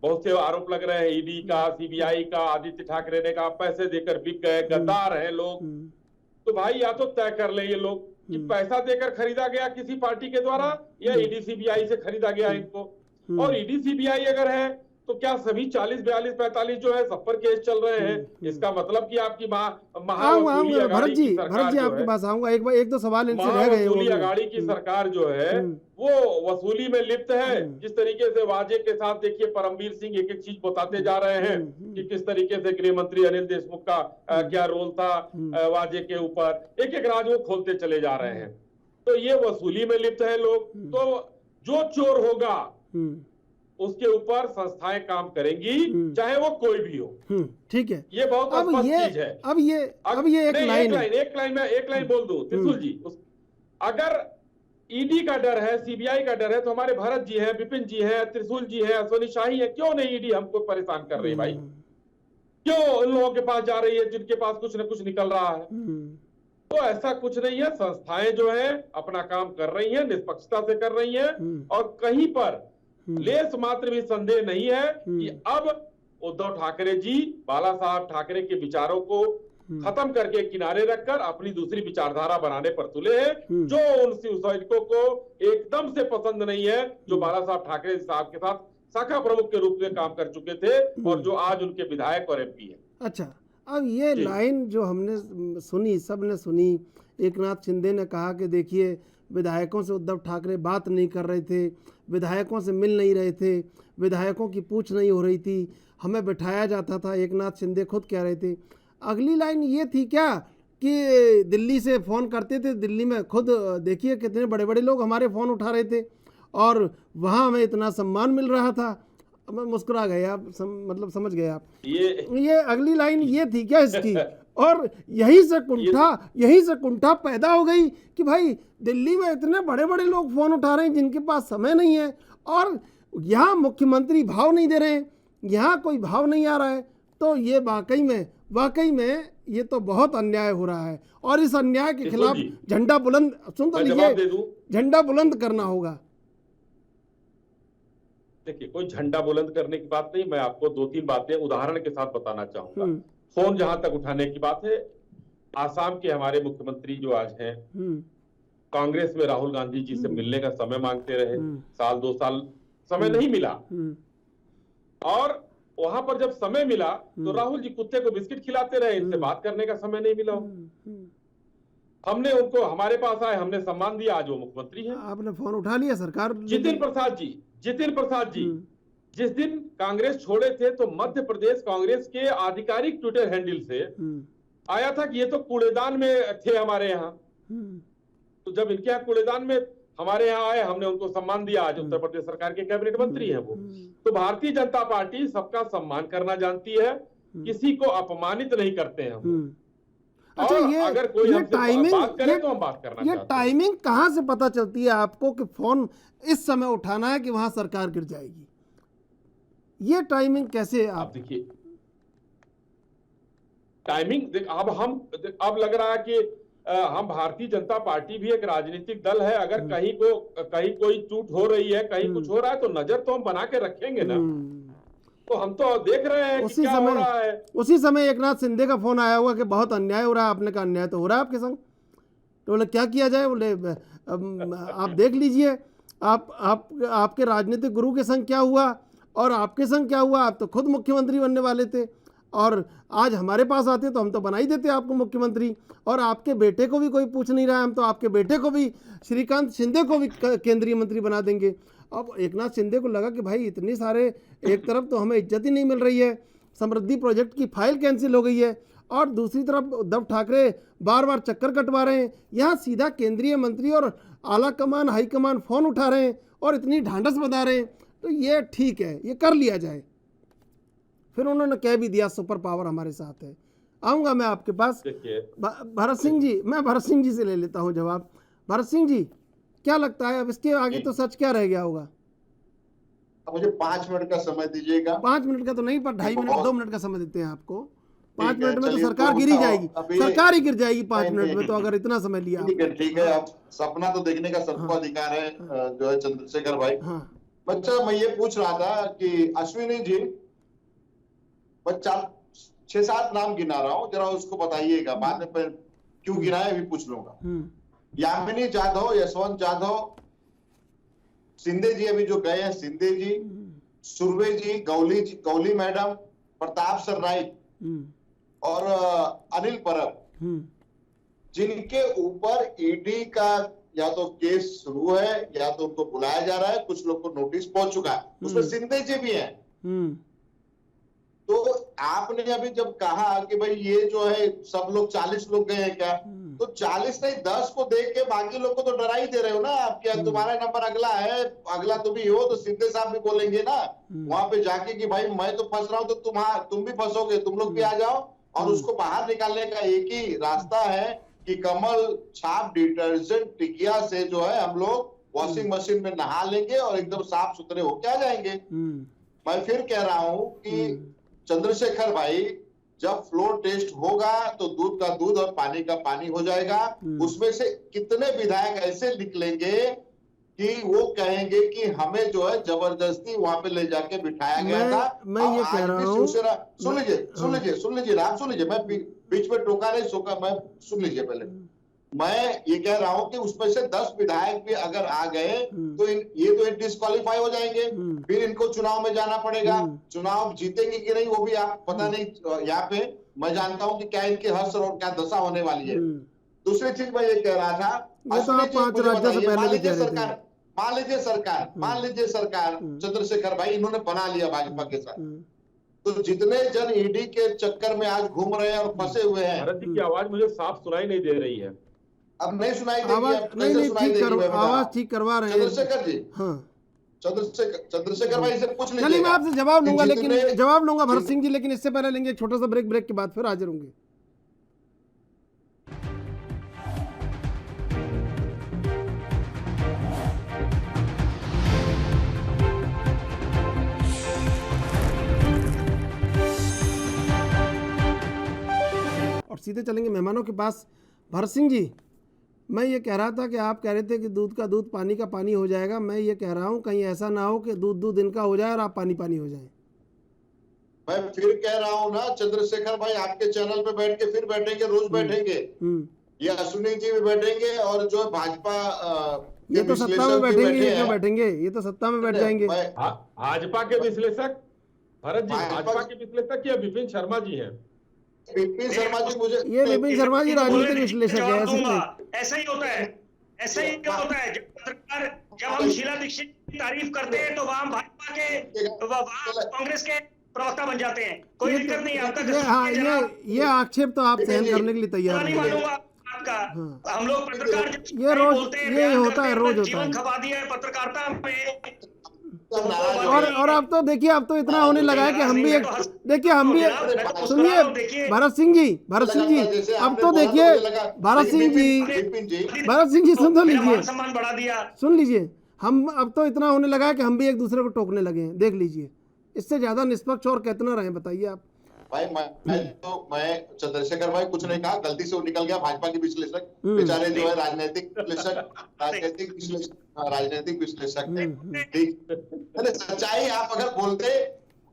बहुत से आरोप लग रहे हैं, ईडी का, CBI का, आदित्य ठाकरे ने कहा पैसे देकर बिक गए, गद्दार हैं लोग। तो भाई या तो तय कर ले ये लोग कि पैसा देकर खरीदा गया किसी पार्टी के द्वारा, या ED CBI से खरीदा गया इनको। और ED CBI अगर है तो क्या सभी 40, 42, 45 जो है सब पर केस चल रहे हैं? इसका मतलब कि आपकी भरत जी आपके पास आऊंगा, एक दो सवाल इनसे रह गए। वसूली अघाड़ी की सरकार जो है वो वसूली में लिप्त है। जिस तरीके से वाजे के साथ देखिए परमवीर सिंह एक एक चीज बताते जा रहे हैं कि किस तरीके से गृह मंत्री अनिल देशमुख का क्या रोल था वाजे के ऊपर, एक एक राज वो खोलते चले जा रहे हैं। तो ये वसूली में लिप्त है लोग। तो जो चोर होगा उसके ऊपर संस्थाएं काम करेंगी, चाहे वो कोई भी हो। ठीक है, ये बहुत स्पष्ट चीज है। अब ये एक लाइन बोल दूं त्रिशूल जी, अगर ईडी का डर है, CBI का डर है, तो हमारे भरत जी हैं, विपिन जी हैं, त्रिशूल जी हैं, अश्विनी शाही है, क्यों नहीं ईडी हमको परेशान कर रही है भाई? क्यों उन लोगों के पास जा रही है जिनके पास कुछ न कुछ निकल रहा है? तो ऐसा कुछ नहीं है, संस्थाएं जो है अपना काम कर रही हैं, निष्पक्षता से कर रही हैं, और कहीं पर लेस मात्र भी संदेह नहीं है कि अब उद्धव ठाकरे जी बाला साहब ठाकरे के विचारों को खत्म करके किनारे रखकर अपनी दूसरी विचारधारा बनाने पर तुले हैं, जो उन शिवसैनिकों को एकदम से पसंद नहीं है, जो बाला साहब ठाकरे साहब के साथ शाखा प्रमुख के रूप में काम कर चुके थे और जो आज उनके विधायक और एमपी है। अच्छा, अब ये लाइन जो हमने सुनी, सबने सुनी, एकनाथ शिंदे ने कहा कि देखिए विधायकों से उद्धव ठाकरे बात नहीं कर रहे थे, विधायकों से मिल नहीं रहे थे, विधायकों की पूछ नहीं हो रही थी, हमें बिठाया जाता था, एकनाथ शिंदे खुद कह रहे थे। अगली लाइन ये थी क्या कि दिल्ली से फ़ोन करते थे, दिल्ली में खुद देखिए कितने बड़े बड़े लोग हमारे फ़ोन उठा रहे थे और वहाँ हमें इतना सम्मान मिल रहा था। मैं मुस्कुरा गए आप, मतलब समझ गए आप। ये अगली लाइन ये थी क्या इसकी? और यही से कुंठा पैदा हो गई कि भाई दिल्ली में इतने बड़े बड़े लोग फ़ोन उठा रहे हैं जिनके पास समय नहीं है और यहाँ मुख्यमंत्री भाव नहीं दे रहे हैं, यहाँ कोई भाव नहीं आ रहा है। तो ये वाकई में ये तो बहुत अन्याय हो रहा है और इस अन्याय के खिलाफ झंडा बुलंद, सुन तो लीजिए, झंडा बुलंद करना होगा। देखिए, कोई झंडा बुलंद करने की बात नहीं, मैं आपको 2-3 बातें उदाहरण के साथ बताना चाहूंगा। फोन जहां तक उठाने की बात है, आसाम के हमारे मुख्यमंत्री जो आज हैं, कांग्रेस में राहुल गांधी जी से मिलने का समय मांगते रहे, 1-2 साल समय नहीं मिला और वहां पर जब समय मिला तो राहुल जी कुत्ते को बिस्किट खिलाते रहे, इनसे बात करने का समय नहीं मिला। हमने उनको, हमारे पास आए, हमने सम्मान दिया, आज वो मुख्यमंत्री हैं। आपने फोन उठा लिया सरकार। जितिन प्रसाद जी जिस दिन कांग्रेस छोड़े थे तो मध्य प्रदेश कांग्रेस के आधिकारिक ट्विटर हैंडल से आया था कि ये तो कूड़ेदान में थे हमारे यहाँ। तो जब इनके यहाँ कूड़ेदान में हमारे यहाँ आए, हमने उनको सम्मान दिया, आज उत्तर प्रदेश सरकार के कैबिनेट मंत्री हैं वो। तो भारतीय जनता पार्टी सबका सम्मान करना जानती है, किसी को अपमानित नहीं करते हैं हम। अच्छा, अगर कोई हमसे बात करे तो हम बात करना चाहते हैं। ये टाइमिंग कहाँ से पता चलती है आपको कि फोन इस समय उठाना है कि वहां सरकार गिर जाएगी? ये टाइमिंग कैसे आप देखिए, टाइमिंग अब लग रहा है कि हम भारतीय जनता पार्टी भी एक राजनीतिक दल है। अगर कहीं कोई टूट हो रही है, कहीं कुछ हो रहा है, तो नजर तो हम बना के रखेंगे ना। तो हम तो देख रहे हैं कि क्या हो रहा है। उसी समय एकनाथ शिंदे का फोन आया हुआ कि बहुत अन्याय हो रहा है। आपने कहा अन्याय तो हो रहा है आपके संग, तो बोले क्या किया जाए? बोले आप देख लीजिए, आपके राजनीतिक गुरु के संग क्या हुआ और आपके संग क्या हुआ। आप तो खुद मुख्यमंत्री बनने वाले थे और आज हमारे पास आते तो हम तो बना ही देते आपको मुख्यमंत्री, और आपके बेटे को भी कोई पूछ नहीं रहा है, हम तो आपके बेटे को भी, श्रीकांत शिंदे को भी केंद्रीय मंत्री बना देंगे। अब एकनाथ शिंदे को लगा कि भाई इतनी सारे, एक तरफ तो हमें इज्जत ही नहीं मिल रही है, समृद्धि प्रोजेक्ट की फाइल कैंसिल हो गई है, और दूसरी तरफ उद्धव ठाकरे बार बार चक्कर कटवा रहे हैं, यहाँ सीधा केंद्रीय मंत्री और आला कमान हाई कमान फ़ोन उठा रहे हैं और इतनी ढांढस बता रहे हैं। तो ये ठीक है, ये कर लिया जाए। फिर उन्होंने कह भी दिया सुपर पावर हमारे साथ है। आऊँगा मैं आपके पास। भरत सिंह जी, मैं भरत सिंह जी से ले लेता हूँ जवाब। भरत सिंह जी, क्या लगता है अब इसके आगे तो सच क्या रह गया होगा? मुझे 5 मिनट का समय दीजिएगा। 5 मिनट का तो नहीं, पर 2.5 मिनट 2 मिनट का समय देते हैं आपको। 5 मिनट में तो सरकार गिर ही जाएगी, सरकार ही गिर जाएगी 5 मिनट में तो, अगर इतना समय लिया। ठीक है, अब सपना तो देखने का सबको अधिकार है, जो है चंद्रशेखर भाई। बच्चा, मैं ये पूछ रहा था कि अश्विनी जी, बच्चा 6-7 नाम गिना रहा हूँ, जरा उसको बताइएगा, बाद में क्यों गिनाए अभी पूछ लूंगा। यामिनी जाधव, यशवंत जाधव, शिंदे जी अभी जो गए हैं, शिंदे जी, सुरवे जी, गौली मैडम, प्रताप सरनाइक और अनिल परब, जिनके ऊपर ईडी का या तो केस शुरू है या तो उनको बुलाया जा रहा है, कुछ लोग को नोटिस पहुंच चुका है, उसमें शिंदे जी भी हैं। तो आपने अभी जब कहा कि भाई ये जो है सब लोग 40 लोग गए हैं क्या, तो 40 नहीं 10 को देख के बाकी लोग को तो डरा ही दे रहे हो ना आप। क्या तुम्हारा नंबर अगला है, अगला तुम ही हो, तो शिंदे साहब भी बोलेंगे ना वहां पे जाके कि भाई मैं तो फंस रहा हूं, तो तुम भी फंसोगे, तुम लोग भी आ जाओ। और उसको बाहर निकालने का एक ही रास्ता है कि कमल छाप डिटर्जेंट टिकिया से जो है हम लोग वॉशिंग मशीन में नहा लेंगे और एकदम साफ सुथरे होके आ जाएंगे। मैं फिर कह रहा हूं कि चंद्रशेखर भाई, जब फ्लोर टेस्ट होगा तो दूध का दूध और पानी का पानी हो जाएगा। उसमें से कितने विधायक ऐसे निकलेंगे कि वो कहेंगे कि हमें जो है जबरदस्ती वहां पे ले जाके बिठाया गया था। मैं ये और कह आज रहा भी हूं, शिवसेना, सुन लीजिए आप सुन लीजिए, मैं बीच में टोका नहीं सोका, मैं सुन लीजिए पहले। मैं ये कह रहा हूं कि उसमें से 10 विधायक भी अगर आ गए तो ये तो डिस्क्वालीफाई हो जाएंगे, फिर इनको चुनाव में जाना पड़ेगा। चुनाव जीतेंगे कि नहीं वो भी आप पता नहीं। यहाँ पे मैं जानता हूं कि क्या इनके हश्र और क्या दशा होने वाली है। दूसरी चीज मैं ये कह रहा था, ये तो आप 5 राज्यों से पहले भी कह रहे थे। मान लीजिए सरकार चंद्रशेखर भाई इन्होंने बना लिया भाजपा के साथ, तो जितने जन ईडी के चक्कर में आज घूम रहे हैं और फंसे हुए हैं। भरत जी की आवाज मुझे साफ सुनाई नहीं दे रही है। अब नहीं सुनाई देगी, आवाज अब नहीं कैसे सुनाई ठीक देगी? कर, मैं बता रहा आवाज हूं। ठीक करवा रहे हैं चंद्रशेखर जी, हाँ। चंद्रशेखर भाई से पूछ लीजिए। चलिए मैं आपसे जवाब लूंगा, लेकिन जितने- जवाब लूंगा भरत सिंह जी, लेकिन इससे पहले लेंगे एक छोटा सा ब्रेक के बाद फिर हाजिर होंगे। और सीधे चलेंगे मेहमानों के पास। भरत सिंह जी, मैं ये कह रहा था कि आप कह रहे थे कि दूध का दूध पानी का पानी हो जाएगा। मैं ये कह रहा हूँ कहीं ऐसा ना हो कि दूध इनका हो जाए और आप पानी हो जाए। मैं फिर कह रहा हूँ ना, चंद्रशेखर भाई आपके चैनल पे बैठ के फिर बैठेंगे, रोज बैठेंगे। ये अश्विनी जी भी बैठेंगे और जो भाजपा ये तो सत्ता में बैठेंगे, ये क्यों बैठेंगे, ये तो सत्ता में बैठ जाएंगे। भाजपा के विश्लेषक भरत जी, भाजपा के विश्लेषक या विपिन शर्मा जी हैं? विपिन शर्मा जी, मुझे ये विपिन शर्मा जी राजनीतिक विश्लेषक है, ऐसे नहीं। ऐसा ही होता है, ऐसा ही होता है। जब पत्रकार, जब हम शीला दीक्षित की तारीफ करते हैं तो वहां भाजपा के, वहां कांग्रेस के प्रवक्ता बन जाते हैं। कोई दिक्कत नहीं, आपका हाँ, ये आक्षेप तो आप सहन करने के लिए तैयार नहीं हैं। मानूंगा आपका। हम लोग पत्रकार ये रोज ये होता है, रोज होता जीवन है। खपा दिया है पत्रकारिता में। और अब तो देखिए, अब तो इतना होने लगा है कि हम भी एक, देखिए हम भी, सुनिए भरत सिंह जी, अब तो देखिए भरत सिंह जी सुन तो लीजिए, सम्मान बढ़ा दिया। सुन लीजिए, हम अब तो इतना होने लगा है कि हम भी एक दूसरे को टोकने लगे हैं। देख लीजिए, इससे ज्यादा निष्पक्ष और कितना रहे, बताइए आप। भाई मैं चंद्रशेखर भाई कुछ नहीं कहा, गलती से वो निकल गया भाजपा के विश्लेषक बेचारे जो है राजनीतिक विश्लेषक ठीक। सच्चाई आप अगर बोलते,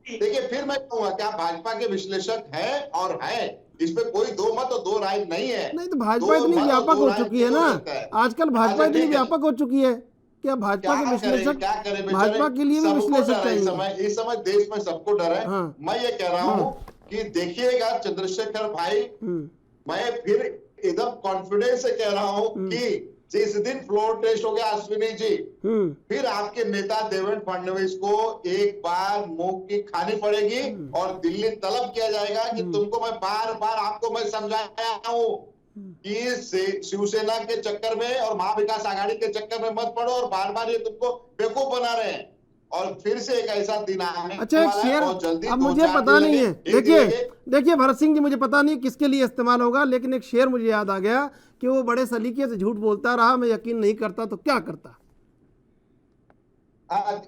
देखिए फिर मैं कहूंगा कि आप भाजपा के विश्लेषक हैं और हैं, इसमें कोई दो मत और दो राय नहीं है। नहीं तो भाजपा इतनी व्यापक हो चुकी है ना आजकल, भाजपा इतनी व्यापक हो चुकी है कि अब भाजपा के विश्लेषक, भाजपा के लिए भी विश्लेषक चाहिए। इस समय देश में सबको डर है। मैं ये कह रहा हूँ कि देखिएगा चंद्रशेखर भाई, मैं फिर एकदम कॉन्फिडेंस से कह रहा हूँ कि जिस दिन फ्लोर टेस्ट हो गया अश्विनी जी, फिर आपके नेता देवेंद्र फडणवीस को एक बार मुंह की खानी पड़ेगी और दिल्ली तलब किया जाएगा कि तुमको मैं बार बार आपको मैं समझाया हूँ कि शिवसेना के चक्कर में और महाविकास आघाड़ी के चक्कर में मत पड़ो, और बार बार ये तुमको बेवकूफ बना रहे हैं। और फिर से एक ऐसा दिन आने अच्छा, एक शेर, अब मुझे पता नहीं है, देखिए भरत सिंह जी, मुझे पता नहीं किसके लिए इस्तेमाल होगा, लेकिन एक शेर मुझे याद आ गया कि वो बड़े सलीके से झूठ बोलता रहा, मैं यकीन नहीं करता तो क्या करता।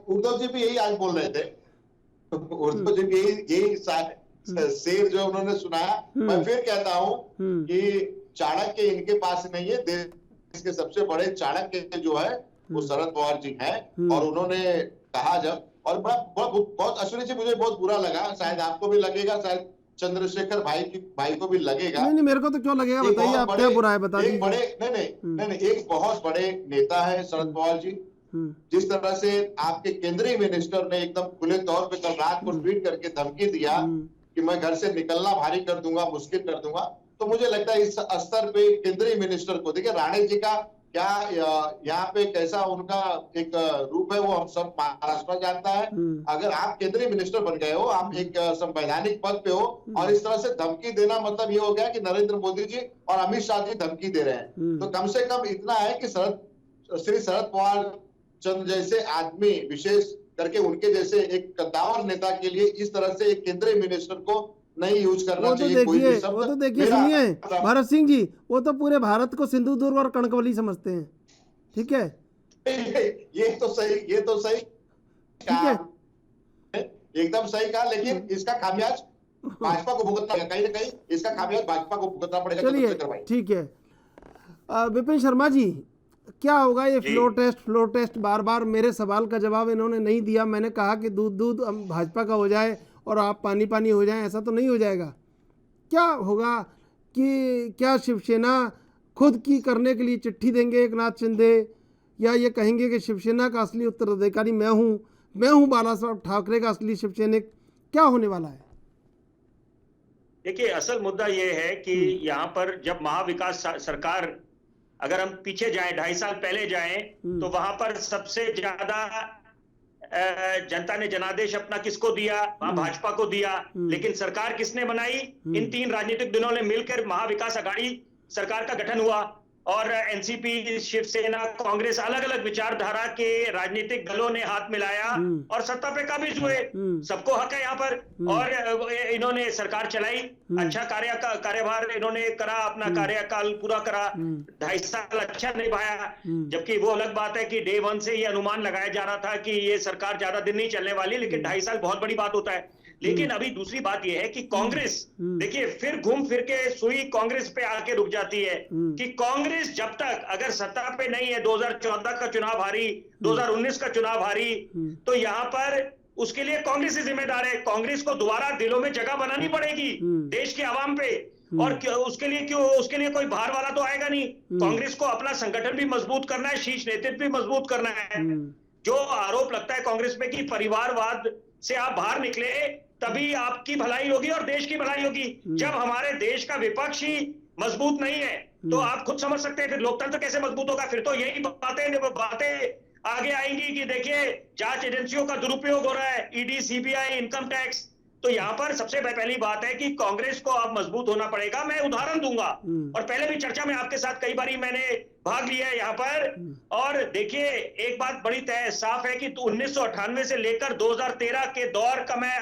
उद्धव जी भी यही आज बोल रहे थे, उद्धव जी भी यही शेर जो उन्होंने सुनाया। मैं फिर कहता हूँ कि चाणक्य इनके पास नहीं है, देश के सबसे बड़े चाणक्य जो है वो शरद पवार जी हैं। और उन्होंने कहा जब, और बहुत अश्विनी जी मुझे बहुत बुरा लगा, शायद आपको भी लगेगा, शायद चंद्रशेखर भाई को भी लगेगा। नहीं मेरे को तो क्यों लगेगा, बताइए आप क्या बुरा है, बता दीजिए। नहीं, एक बहुत बड़े नेता है शरद पवार जी। जिस तरह से आपके केंद्रीय मिनिस्टर ने एकदम खुले तौर पे कल रात को ट्वीट करके धमकी दिया कि मैं घर से निकलना भारी कर दूंगा, मुश्किल कर दूंगा, तो मुझे लगता है इस स्तर पे केंद्रीय मिनिस्टर को, देखिए राणे जी का क्या यहाँ पे कैसा उनका एक रूप है वो हम सब महाराष्ट्र जानता है। अगर आप केंद्रीय मिनिस्टर बन गए हो, आप एक संवैधानिक पद पे हो, और इस तरह से धमकी देना मतलब ये हो गया कि नरेंद्र मोदी जी और अमित शाह जी धमकी दे रहे हैं। तो कम से कम इतना है कि श्री शरद पवार चंद जैसे आदमी, विशेष करके उनके जैसे एक कद्दावर नेता के लिए इस तरह से एक केंद्रीय मिनिस्टर को नहीं यूज करना चाहिए कोई भी शब्द। वो तो देखिए, सुनिए भरत सिंह जी, वो तो पूरे भारत को सिंधुदुर्ग और कणकवली समझते हैं, ठीक है। ये तो सही ठीक है, एकदम सही कहा, लेकिन इसका खामियाज भाजपा को भुगतना पड़ेगा, कहीं ना कहीं इसका खामियाज भाजपा को भुगतना पड़ेगा। चलिए ठीक है। विपिन शर्मा जी, क्या होगा ये फ्लो टेस्ट बार बार मेरे सवाल का जवाब इन्होंने नहीं दिया। मैंने कहा कि दूध भाजपा का हो जाए और आप पानी पानी हो जाएं, ऐसा तो नहीं हो जाएगा। क्या होगा कि क्या शिवसेना खुद की करने के लिए चिट्ठी देंगे एक नाथ शिंदे, या ये कहेंगे कि शिवसेना का असली उत्तराधिकारी मैं हूँ बाला साहब ठाकरे का असली शिवसैनिक? क्या होने वाला है? देखिए, असल मुद्दा ये है कि यहाँ पर जब महाविकास सरकार, अगर हम पीछे जाएं 2.5 साल पहले जाएं, तो वहां पर सबसे ज्यादा जनता ने जनादेश अपना किसको दिया? वहां भाजपा को दिया। लेकिन सरकार किसने बनाई? इन 3 राजनीतिक दलों ने मिलकर महाविकास आघाड़ी सरकार का गठन हुआ और एनसीपी, शिवसेना, कांग्रेस, अलग अलग विचारधारा के राजनीतिक दलों ने हाथ मिलाया और सत्ता पे काबिज हुए। सबको हक है यहाँ पर, और इन्होंने सरकार चलाई, अच्छा कार्यभार इन्होंने करा, अपना कार्यकाल पूरा करा। 2.5 साल अच्छा निभाया, जबकि वो अलग बात है कि डे 1 से ये अनुमान लगाया जा रहा था कि ये सरकार ज्यादा दिन नहीं चलने वाली, लेकिन 2.5 साल बहुत बड़ी बात होता है। लेकिन अभी दूसरी बात यह है कि कांग्रेस, देखिए, फिर घूम फिर के सुई कांग्रेस पे आके रुक जाती है कि कांग्रेस जब तक अगर सत्ता पे नहीं है, 2014 का चुनाव हारी, 2019 का चुनाव हारी, तो यहाँ पर उसके लिए कांग्रेस ही जिम्मेदार है। कांग्रेस को दोबारा दिलों में जगह बनानी पड़ेगी देश के आवाम पे, और उसके लिए कोई बाहर वाला तो आएगा नहीं। कांग्रेस को अपना संगठन भी मजबूत करना है, शीर्ष नेतृत्व भी मजबूत करना है। जो आरोप लगता है कांग्रेस पे कि परिवारवाद से आप बाहर निकले तभी आपकी भलाई होगी और देश की भलाई होगी, जब हमारे देश का विपक्ष ही मजबूत नहीं है तो आप खुद समझ सकते हैं फिर लोकतंत्र कैसे मजबूत होगा। फिर तो यही बातें आगे आएंगी कि देखिए जांच एजेंसियों का दुरुपयोग हो रहा है, ईडी, सीबीआई, इनकम टैक्स। तो यहाँ पर सबसे पहली बात है कि कांग्रेस को अब मजबूत होना पड़ेगा। मैं उदाहरण दूंगा, और पहले भी चर्चा में आपके साथ कई बारी मैंने भाग लिया है यहाँ पर। और देखिए, एक बात बड़ी साफ है कि 1998 से लेकर 2013 के दौर का मैं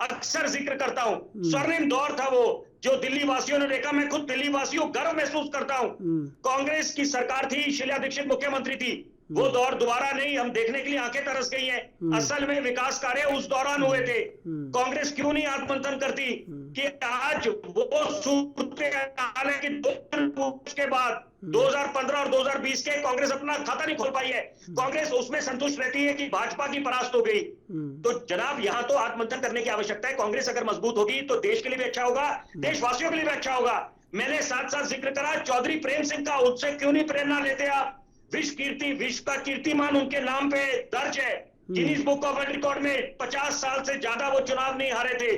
अक्सर जिक्र करता हूँ। स्वर्णिम दौर था वो, जो दिल्ली वासियों ने देखा। मैं खुद दिल्ली वासियों गर्व महसूस करता हूँ। कांग्रेस की सरकार थी, शीला दीक्षित मुख्यमंत्री थी। वो दौर दोबारा नहीं, हम देखने के लिए आंखें तरस गई हैं। असल में विकास कार्य उस दौरान हुए थे। कांग्रेस क्यों नहीं आत्ममंथन करती कि आज वो सूरत-ए-हाल है कि के बाद 2015 और 2020 के कांग्रेस अपना खाता नहीं खोल पाई है। कांग्रेस उसमें संतुष्ट रहती है कि भाजपा की परास्त हो गई। तो जनाब, यहाँ तो आत्ममंथन करने की आवश्यकता है। कांग्रेस अगर मजबूत होगी तो देश के लिए भी अच्छा होगा, देशवासियों के लिए भी अच्छा होगा। मैंने साथ साथ जिक्र करा चौधरी प्रेम सिंह का, उससे क्यों नहीं प्रेरणा लेते आप? विश्व का कीर्तिमान उनके नाम पे दर्ज है Guinness book of world record में। 50 साल से ज्यादा वो चुनाव नहीं हारे थे।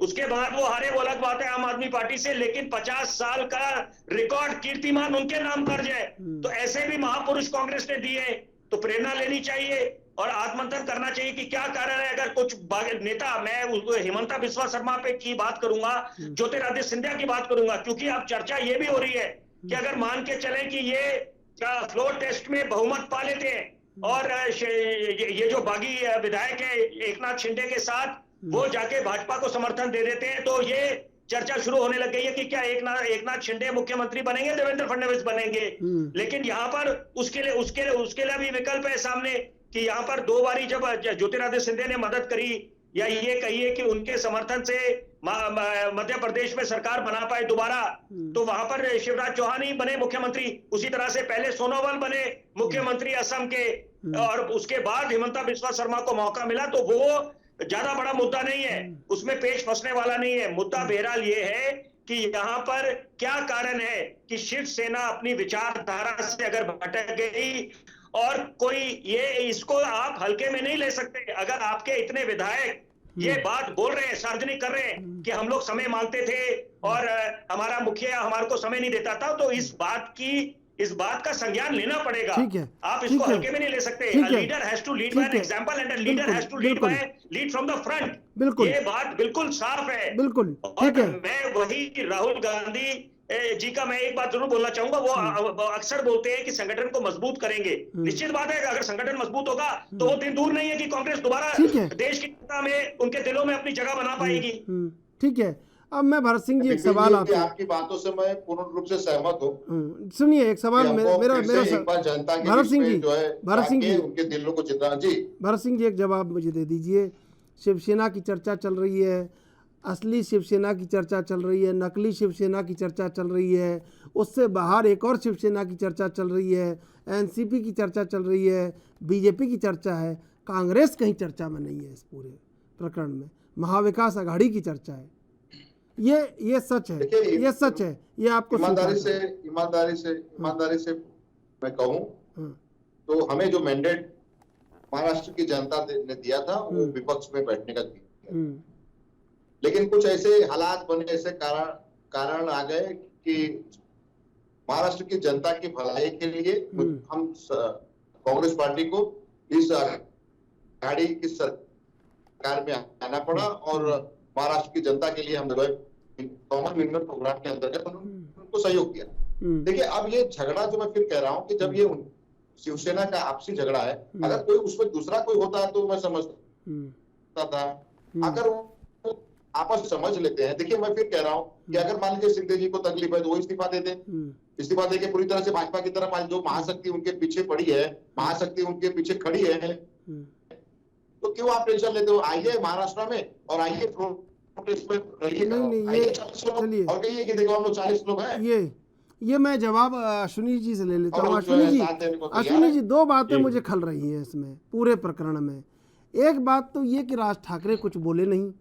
उसके बाद वो हारे, वो अलग बात है, आम आदमी पार्टी से, लेकिन 50 साल का रिकॉर्ड, कीर्तिमान उनके नाम दर्ज है। तो ऐसे भी महापुरुष कांग्रेस ने दिए, तो प्रेरणा लेनी चाहिए और आत्ममंथन करना चाहिए कि क्या कारण है। अगर कुछ नेता, मैं हिमंता बिस्वा शर्मा पे की बात करूंगा, ज्योतिरादित्य सिंधिया की बात करूंगा, क्योंकि अब चर्चा ये भी हो रही है कि अगर मान के चले कि ये फ्लोर टेस्ट में बहुमत पा लेते हैं और ये जो बागी विधायक है एकनाथ शिंदे के साथ, वो जाके भाजपा को समर्थन दे देते हैं, तो ये चर्चा शुरू होने लग गई है कि क्या एकनाथ शिंदे मुख्यमंत्री बनेंगे, देवेंद्र फडणवीस बनेंगे। लेकिन यहाँ पर उसके लिए भी विकल्प है सामने कि यहाँ पर 2 बारी जब ज्योतिरादित्य सिंधिया ने मदद करी, या ये कहिए कि उनके समर्थन से मध्य प्रदेश में सरकार बना पाए दोबारा, तो वहां पर शिवराज चौहान ही बने मुख्यमंत्री। उसी तरह से पहले सोनोवाल बने मुख्यमंत्री असम के, और उसके बाद हिमंता बिस्वा शर्मा को मौका मिला। तो वो ज्यादा बड़ा मुद्दा नहीं है, उसमें पेच फंसने वाला नहीं है। मुद्दा बहरहाल ये है कि यहाँ पर क्या कारण है कि शिवसेना अपनी विचारधारा से अगर भटक गई, और कोई ये, इसको आप हल्के में नहीं ले सकते। अगर आपके इतने विधायक ये बात बोल रहे हैं, सार्वजनिक कर रहे हैं कि हम लोग समय मांगते थे और हमारा मुखिया हमारे को समय नहीं देता था, तो इस बात का संज्ञान लेना पड़ेगा। आप इसको हल्के में नहीं ले सकते। Leader has to lead by an example and leader has to lead from the front. ये बात बिल्कुल साफ है। बिल्कुल, और मैं वही राहुल गांधी जी का मैं एक बात जरूर बोलना चाहूंगा। वो अक्सर बोलते हैं कि संगठन को मजबूत करेंगे। निश्चित बात है कि अगर संगठन मजबूत होगा तो वो दिन दूर नहीं है कि कांग्रेस दोबारा देश की जनता में, उनके दिलों में अपनी जगह बना पाएगी। ठीक है। अब मैं भरत सिंह जी, एक सवाल आपकी बातों से मैं पूर्ण रूप से सहमत हूँ। सुनिए, एक सवाल मेरा जनता के भरत सिंह जी, भरत सिंह जी, उनके दिलों को जितना जी, भरत सिंह जी एक जवाब मुझे दे दीजिए। शिवसेना की चर्चा चल रही है, असली शिवसेना की चर्चा चल रही है, नकली शिवसेना की चर्चा चल रही है, उससे बाहर एक और शिवसेना की चर्चा चल रही है, एनसीपी की चर्चा चल रही है, बीजेपी की चर्चा है, कांग्रेस कहीं चर्चा में नहीं है। इस पूरे प्रकरण में महाविकास आघाड़ी की चर्चा है। ये सच है, ये सच है, ये आपको ईमानदारी से मैं कहूं तो हमें जो मैंडेट महाराष्ट्र की जनता ने दिया था वो विपक्ष में बैठने का दिया, लेकिन कुछ ऐसे हालात बने, ऐसे कारण आ गए कि महाराष्ट्र की जनता की भलाई के लिए हम कांग्रेस पार्टी को इस आघाड़ी की सरकार में आना पड़ा और महाराष्ट्र की जनता के लिए हम कॉमन मिनिमम प्रोग्राम के अंतर्गत उनको सहयोग किया। देखिए, अब ये झगड़ा जो मैं फिर कह रहा हूँ कि जब ये शिवसेना का आपसी झगड़ा है, अगर कोई उसमें दूसरा कोई होता तो मैं समझता था, अगर वो आपस समझ लेते हैं। देखिए, मैं फिर कह रहा हूँ कि अगर मान लीजिए शिंदे जी को तकलीफ है तो वो इस्तीफा दे दें, इस्तीफा देके पूरी तरह से भाजपा की तरफ जो महाशक्ति उनके पीछे पड़ी है, महाशक्ति उनके पीछे खड़ी है, तो क्यों आप टेंशन लेते हो? आइए महाराष्ट्र में और आइए और कहिए कि देखो हम लोग 40 लोग हैं। ये मैं जवाब अश्विनी जी से ले लेता हूँ। अश्विनी जी 2 बातें मुझे खल रही हैं इसमें पूरे प्रकरण में। एक बात तो ये कि राज ठाकरे कुछ बोले नहीं,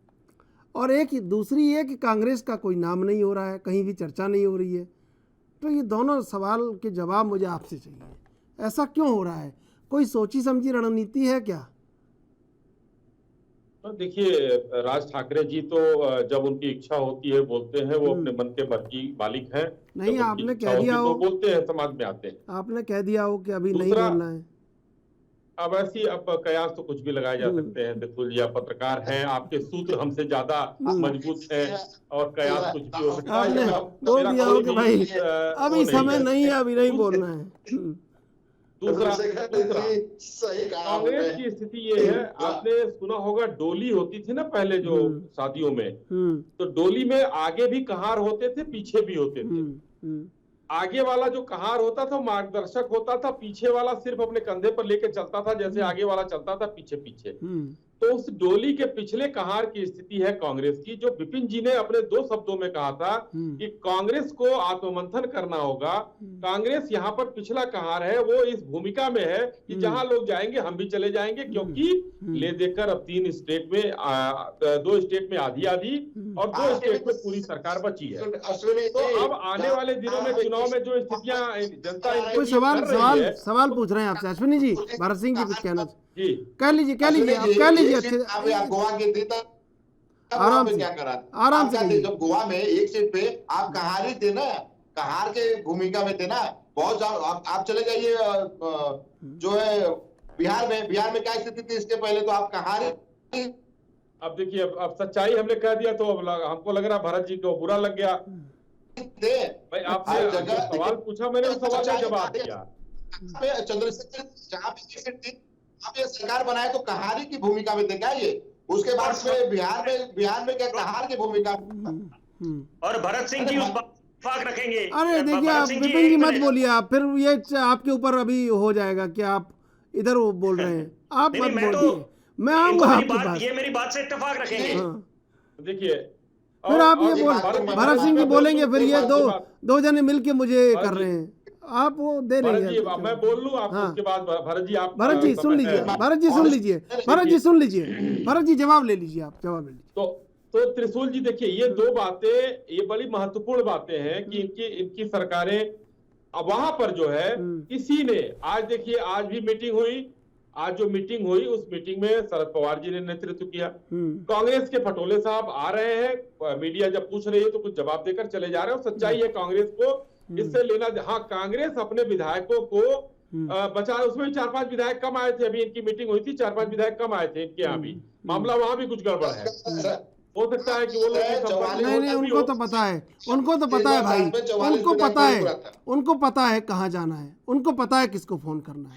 और दूसरी ये कि कांग्रेस का कोई नाम नहीं हो रहा है, कहीं भी चर्चा नहीं हो रही है। तो ये दोनों सवाल के जवाब मुझे आपसे चाहिए। ऐसा क्यों हो रहा है? कोई सोची समझी रणनीति है क्या? देखिए, राज ठाकरे जी तो जब उनकी इच्छा होती है बोलते हैं, वो अपने मन के मर्जी मालिक हैं। नहीं, आपने कह दिया हो तो बोलते हैं, समाज में आते हैं। आपने कह दिया हो कि अभी नहीं बोलना है। अब ऐसी कयास तो कुछ भी लगाए जा सकते हैं। त्रिशूल जी, आप पत्रकार हैं, आपके सूत्र हमसे ज्यादा मजबूत है और कयास कुछ भी हो सकता है। बोल दिया हो कि भाई अभी समय नहीं है, अभी नहीं बोलना है। दूसरा कांग्रेस की स्थिति ये है, आपने सुना होगा डोली होती थी ना पहले जो शादियों में, तो डोली में आगे भी कहार होते थे, पीछे भी होते थे। आगे वाला जो कहार होता था मार्गदर्शक होता था, पीछे वाला सिर्फ अपने कंधे पर लेके चलता था, जैसे आगे वाला चलता था पीछे पीछे। तो उस डोली के पिछले कहार की स्थिति है कांग्रेस की, जो विपिन जी ने अपने 2 शब्दों में कहा था कि कांग्रेस को आत्ममंथन करना होगा। कांग्रेस यहाँ पर पिछला कहार है, वो इस भूमिका में है कि जहां लोग जाएंगे हम भी चले जाएंगे, क्योंकि ले देकर अब 3 स्टेट में 2 स्टेट में आधी आधी और 2 स्टेट में पूरी सरकार बची है। तो अब आने वाले दिनों में चुनाव में जो स्थितियां जनता सवाल पूछ रहे हैं आपसे अश्विनी जी। भरत सिंह जी कुछ कहना कह लीजिए अच्छे आप गोवा के थे आराम से क्या करा? आराम से। जब गोवा में एक सीट पे आप कहार थे ना, कहार के भूमिका में थे ना, बहुत आप चले जाइए जो है बिहार में क्या स्थिति थी इसके पहले, तो आप कहार। अब देखिए, अब सच्चाई हमने कह दिया तो हमको लग रहा भरत जी को बुरा लग गया। भाई आपसे सवाल पूछा मैंने, उस सवाल का जवाब दिया। चंद्रशेखर जहाँ पे आप ये सरकार बनाए तो कहारी की भूमिका में थे क्या ये? उसके बाद में बिहार में क्या कहार की भूमिका? और भरत सिंह जी उस बात रखेंगे। अरे देखिए, आप विपिन जी मत बोलिए, आप फिर ये आपके ऊपर अभी हो जाएगा कि आप इधर वो बोल रहे हैं। आप मत बोलिए, मैं आऊंगा आपके पास। ये मेरी बात से इत्तेफाक रखेंगे। देखिए, फिर आप ये बोल भरत सिंह जी बोलेंगे, फिर ये दो जने मिलके मुझे कर रहे हैं, आप वो दे रहे हैं। मैं बोल लूं आपको, उसके बाद भरत जी सुन लीजिए, भरत जी जवाब ले लीजिए, आप जवाब ले लीजिए। तो त्रिशूल जी देखिए, ये 2 बातें ये बड़ी महत्वपूर्ण बातें हैं कि इनकी सरकारें अब वहां पर जो है किसी ने आज देखिए, आज भी मीटिंग हुई, आज जो मीटिंग हुई उस मीटिंग में शरद पवार जी ने नेतृत्व किया। कांग्रेस के पटोले साहब आ रहे हैं, मीडिया जब पूछ रही है तो कुछ जवाब देकर चले जा रहे हैं। सच्चाई है कांग्रेस को इससे लेना, हाँ कांग्रेस अपने विधायकों को बचा, उसमें 4-5 विधायक कम आए थे। अभी इनकी मीटिंग हुई थी, 4-5 विधायक कम आए थे इनके यहाँ भी। मामला वहां भी कुछ गड़बड़ है, हो सकता है कि वो लोग नहीं, उनको तो पता है, भाई, उनको पता है कहाँ जाना है, उनको पता है किसको फोन करना है,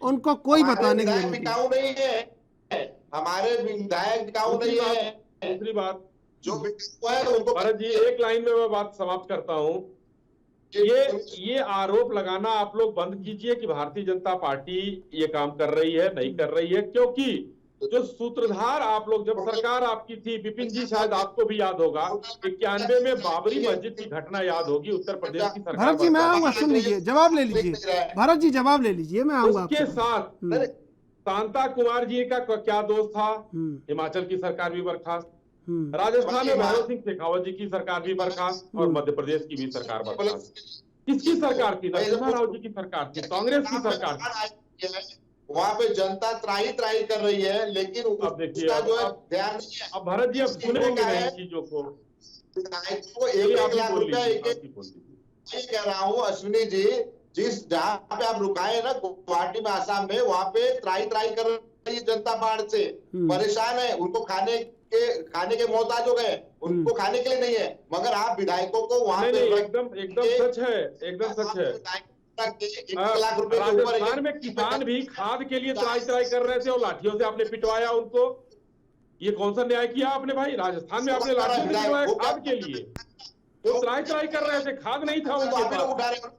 उनको कोई बताने की जरूरत नहीं है। हमारे विधायक बिकाऊ नहीं है। दूसरी बात जो उनको भरत जी, एक लाइन में मैं बात समाप्त करता हूँ। ये आरोप लगाना आप लोग बंद कीजिए कि भारतीय जनता पार्टी ये काम कर रही है, नहीं कर रही है, क्योंकि जो सूत्रधार आप लोग, जब सरकार आपकी थी, विपिन जी शायद आपको भी याद होगा, 91 में बाबरी मस्जिद की घटना याद होगी, उत्तर प्रदेश की सरकार। भरत जी मैं आऊंगा, सुन लीजिए, जवाब ले लीजिए भरत जी, जवाब ले लीजिए, मैं आऊंगा उसके आपके साथ शांता कुमार जी का क्या दोष था? हिमाचल की सरकार भी बर्खास्त, राजस्थान में भैरव सिंह शेखावत जी की सरकार भी बर्खास्त और मध्य प्रदेश की भी सरकार बर्खास्त। किसकी सरकार थी? नरसिम्हा राव जी की सरकार थी, कांग्रेस की सरकार थी। वहाँ पे जनता त्राही त्राही कर रही है, लेकिन अब देखिए, उसका जो है ध्यान नहीं है। अब भरत जी अब सुनेंगे नहीं चीजों को। विधायकों को 1-1 लाख रुपया ये कह रहा हूँ अश्विनी जी, जहाँ पे आप रुकाए ना गुवाहाटी में, आसाम में, वहाँ पे त्राही त्राही कर रही है जनता बाढ़ से, परेशान है, उनको खाने के मोहताज हो गए, उनको खाने के लिए नहीं है, मगर आप विधायकों को वहाँ पे एकदम सच है, एकदम सच है। 1 लाख रुपए के ऊपर राजस्थान में किसान भी खाद के लिए त्राही त्राही कर रहे थे और लाठियों से आपने पिटवाया उनको। ये कौन सा न्याय किया आपने भाई? राजस्थान में आपने लाठियों से पिटवाया खाद के लिए, वो त्राही त्राही कर रहे थे, खाद नहीं था उनके पास।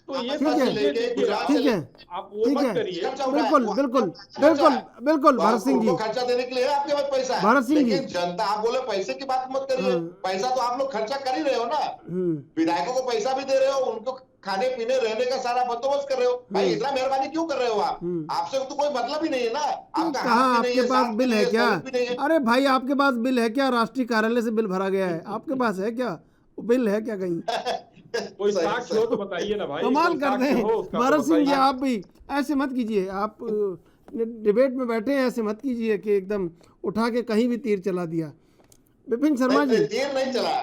तो ये ठीक है, आप वो मत करिए। बिल्कुल बिल्कुल बिल्कुल बिल्कुल भरत सिंह जी, खर्चा देने के लिए आपके पास पैसा है, भरत सिंह जी, लेकिन जनता, आप बोले पैसे की बात मत करिए, पैसा तो आप लोग खर्चा कर ही रहे हो ना, विधायकों को पैसा भी दे रहे हो, उनको खाने पीने रहने का सारा बंदोबस्त कर रहे हो, भाई इतना मेहरबानी क्यों कर रहे हो आप? आपसे तो कोई मतलब ही नहीं है ना, आपका कहाँ आपके पास बिल है क्या? अरे भाई आपके पास बिल है क्या? राष्ट्रीय कार्यालय से बिल भरा गया है, आपके पास है क्या? बिल है क्या कहीं? कोई साक्ष्य हो तो बताइए ना भाई। कमाल कर रहे हैं भरत सिंह जी, आप भी ऐसे मत कीजिए, आप डिबेट में बैठे हैं, ऐसे मत कीजिए कि एकदम उठा के कहीं भी तीर चला दिया। विपिन शर्मा जी, तीर नहीं चला,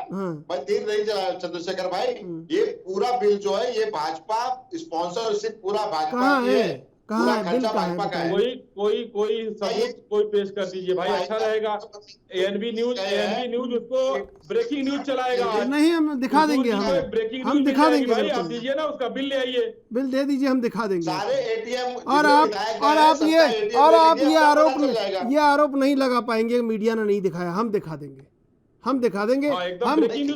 भाई तीर नहीं चला चंद्रशेखर भाई, ये पूरा बिल जो है ये भाजपा स्पॉन्सरशिप, पूरा भाजपा की है, कहाँ है बिल? कहाँ है? कोई सबूत कोई पेश कर दीजिए भाई, अच्छा रहेगा। एएनबी न्यूज उसको ब्रेकिंग न्यूज चलाएगा। नहीं, हम दिखा देंगे, हम दिखा देंगे भाई, आप दीजिए ना, उसका बिल ले आइए, बिल दे दीजिए, हम दिखा देंगे सारे एटीएम। और आप ये आरोप नहीं लगा पाएंगे मीडिया ने नहीं दिखाया, हम दिखा देंगे, हम दिखा देंगे।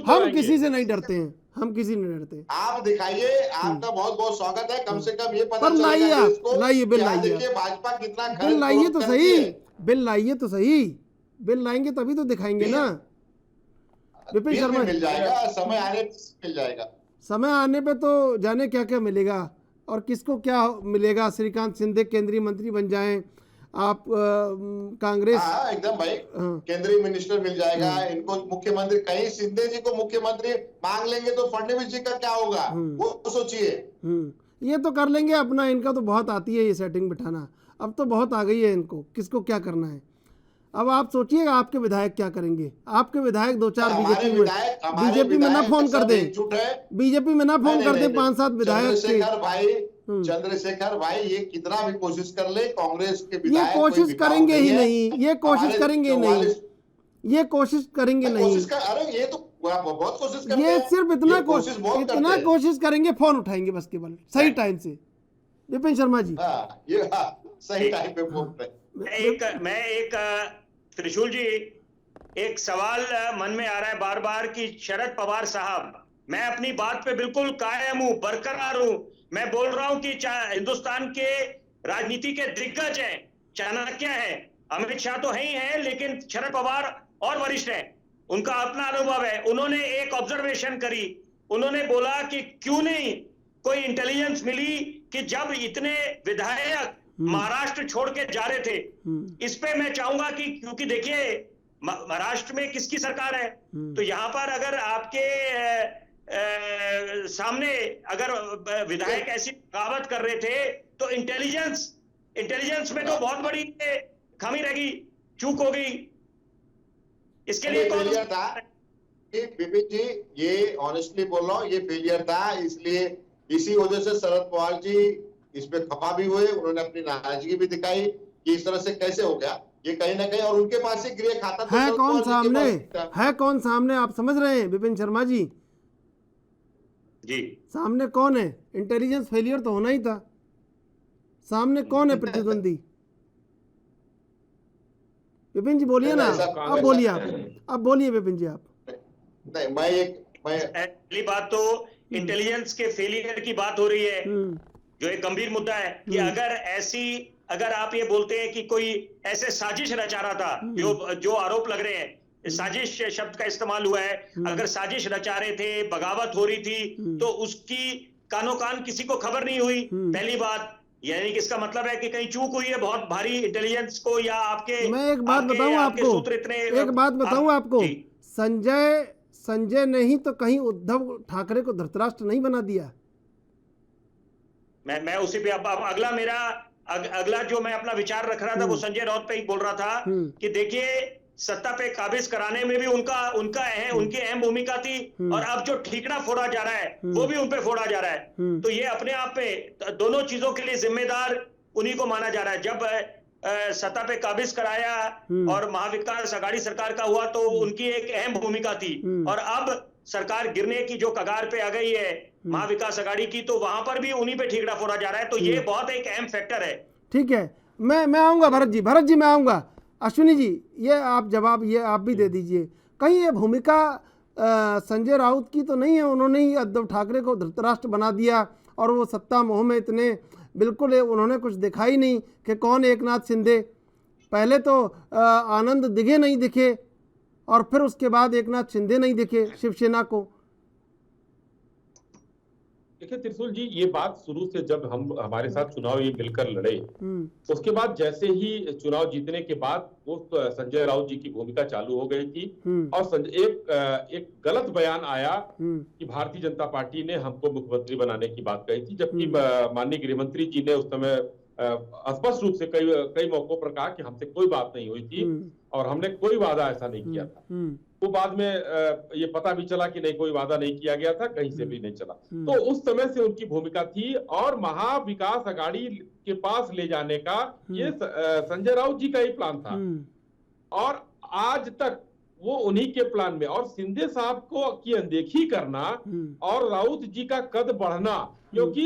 हम किसी से नहीं डरते हैं, हम किसी नहीं डरते। आप दिखाइए, आपका बहुत बहुत स्वागत है, कम से कम ये पता चलेगा। लाइए बिल, लाइए, भाजपा कितना बिल लाइए तो सही, बिल लाइए तो सही, बिल लाएंगे तभी तो दिखाएंगे ना। विपिन शर्मा, मिल जाएगा, समय आने पे मिल जाएगा, समय आने पे तो जाने क्या क्या मिलेगा और किसको क्या मिलेगा। श्रीकांत शिंदे केंद्रीय मंत्री बन जाएं, आप कांग्रेस, एकदम भाई, केंद्रीय मिनिस्टर मिल जाएगा इनको, मुख्यमंत्री, कहीं शिंदे जी को मुख्यमंत्री मांग लेंगे तो फडणवीस जी का क्या होगा, वो सोचिए। ये तो कर लेंगे अपना, इनका तो बहुत आती है ये सेटिंग बिठाना, अब तो बहुत आ गई है इनको, किसको क्या करना है। अब आप सोचिएगा आपके विधायक क्या करेंगे, आपके विधायक 2-4 बीजेपी में ना फोन कर दें, बीजेपी में ना फोन कर दें 5-7 विधायक। चंद्रशेखर भाई ये कितना भी कोशिश कर ले, कांग्रेस के विधायक ये कोशिश करेंगे ही नहीं, ये कोशिश करेंगे नहीं, ये कोशिश करेंगे नहीं। अरे ये तो बहुत कोशिश करते हैं, ये सिर्फ इतना कोशिश करेंगे, फोन उठाएंगे बस केवल सही टाइम से। विपिन शर्मा जी, ये सही टाइम पे फोन पे। मैं एक त्रिशूल जी, एक सवाल मन में आ रहा है बार बार कि शरद पवार साहब, मैं अपनी बात पे बिल्कुल कायम हूं, बरकरार हूं। मैं बोल रहा हूं कि हिंदुस्तान के राजनीति के दिग्गज हैं, चाणक्य हैं, अमित शाह तो है ही है, लेकिन शरद पवार और वरिष्ठ हैं, उनका अपना अनुभव है। उन्होंने एक ऑब्जर्वेशन करी, उन्होंने बोला कि क्यों नहीं कोई इंटेलिजेंस मिली कि जब इतने विधायक महाराष्ट्र छोड़ के जा रहे थे। इस पे मैं चाहूंगा कि, क्योंकि देखिए महाराष्ट्र में किसकी सरकार है, तो यहां पर अगर आपके सामने अगर विधायक ऐसी बगावत कर रहे थे तो इंटेलिजेंस में तो बहुत बड़ी खामी रह गई, चूक हो गई। इसके लिए फेलियर था विपिन जी, ये ऑनेस्टली बोल रहा हूँ, ये फेलियर था, इसलिए इसी वजह से शरद पवार जी इस पे खफा भी हुए, उन्होंने अपनी नाराजगी भी दिखाई कि इस तरह से कैसे हो गया ये, कहीं ना कहीं। और उनके पास ही गृह खाता है कौन सामने, है कौन सामने, आप समझ रहे हैं विपिन शर्मा जी? सामने कौन है? इंटेलिजेंस फेलियर तो होना ही था, सामने कौन है प्रतिद्वंदी? विपिन जी बोलिए ना, अब बोलिए आप, अब बोलिए विपिन जी आप। नहीं, पहली बात तो इंटेलिजेंस के फेलियर की बात हो रही है, जो एक गंभीर मुद्दा है कि अगर ऐसी अगर आप ये बोलते हैं कि कोई ऐसे साजिश रचा रहा था, जो आरोप लग रहे हैं, साजिश शब्द का इस्तेमाल हुआ है, अगर साजिश रचा रहे थे, बगावत हो रही थी, तो उसकी कानो कान किसी को खबर नहीं हुई, पहली बात। यानी कि इसका मतलब है कि कहीं चूक हुई है बहुत भारी इंटेलिजेंस को, या आपके मैं एक बात बताऊं आपको, सूत्र इतने, एक बात बताऊं आपको, संजय ने ही तो कहीं उद्धव ठाकरे को धृतराष्ट्र नहीं बना दिया। मैं उसी पे अब अगला जो मैं अपना विचार रख रहा था वो संजय राउत पे ही बोल रहा था कि देखिए, सत्ता पे काबिज कराने में भी उनकी अहम भूमिका थी, और अब जो ठीकरा फोड़ा जा रहा है वो भी उन पे फोड़ा जा रहा है। तो ये अपने आप में दोनों चीजों के लिए जिम्मेदार उन्हीं को माना जा रहा है। जब सत्ता पे काबिज कराया और महाविकास अघाड़ी सरकार का हुआ तो उनकी एक अहम भूमिका थी, और अब सरकार गिरने की जो कगार पे आ गई है महाविकास अघाड़ी की, तो वहां पर भी उन्हीं पे ठीकरा फोड़ा जा रहा है। तो ये बहुत एक अहम फैक्टर है। ठीक है, मैं आऊंगा भरत जी मैं आऊंगा। अश्विनी जी, ये आप जवाब ये आप भी दे दीजिए, कहीं ये भूमिका संजय राउत की तो नहीं है? उन्होंने ही उद्धव ठाकरे को धृतराष्ट्र बना दिया और वो सत्ता मोह में इतने बिल्कुल उन्होंने कुछ दिखा ही नहीं कि कौन एकनाथ शिंदे। पहले तो आनंद दिघे नहीं दिखे और फिर उसके बाद एकनाथ शिंदे नहीं दिखे शिवसेना को। देखिए त्रिशूल जी, ये बात शुरू से जब हमारे साथ चुनाव ये मिलकर लड़े, उसके बाद जैसे ही चुनाव जीतने के बाद वो संजय राउत जी की भूमिका चालू हो गई थी, और एक गलत बयान आया कि भारतीय जनता पार्टी ने हमको मुख्यमंत्री बनाने की बात कही थी, जबकि माननीय गृहमंत्री जी ने उस समय स्पष्ट रूप से कई मौकों पर कहा कि हमसे कोई बात नहीं हुई थी और हमने कोई वादा ऐसा नहीं किया था। वो बाद में ये पता भी चला कि नहीं, कोई वादा नहीं किया गया था, कहीं से भी नहीं चला। तो उस समय से उनकी भूमिका थी, और महाविकास अघाड़ी के पास ले जाने का ये संजय राउत जी का ही प्लान था, और आज तक वो उन्हीं के प्लान में। और शिंदे साहब को की अनदेखी करना और राउत जी का कद बढ़ना, क्योंकि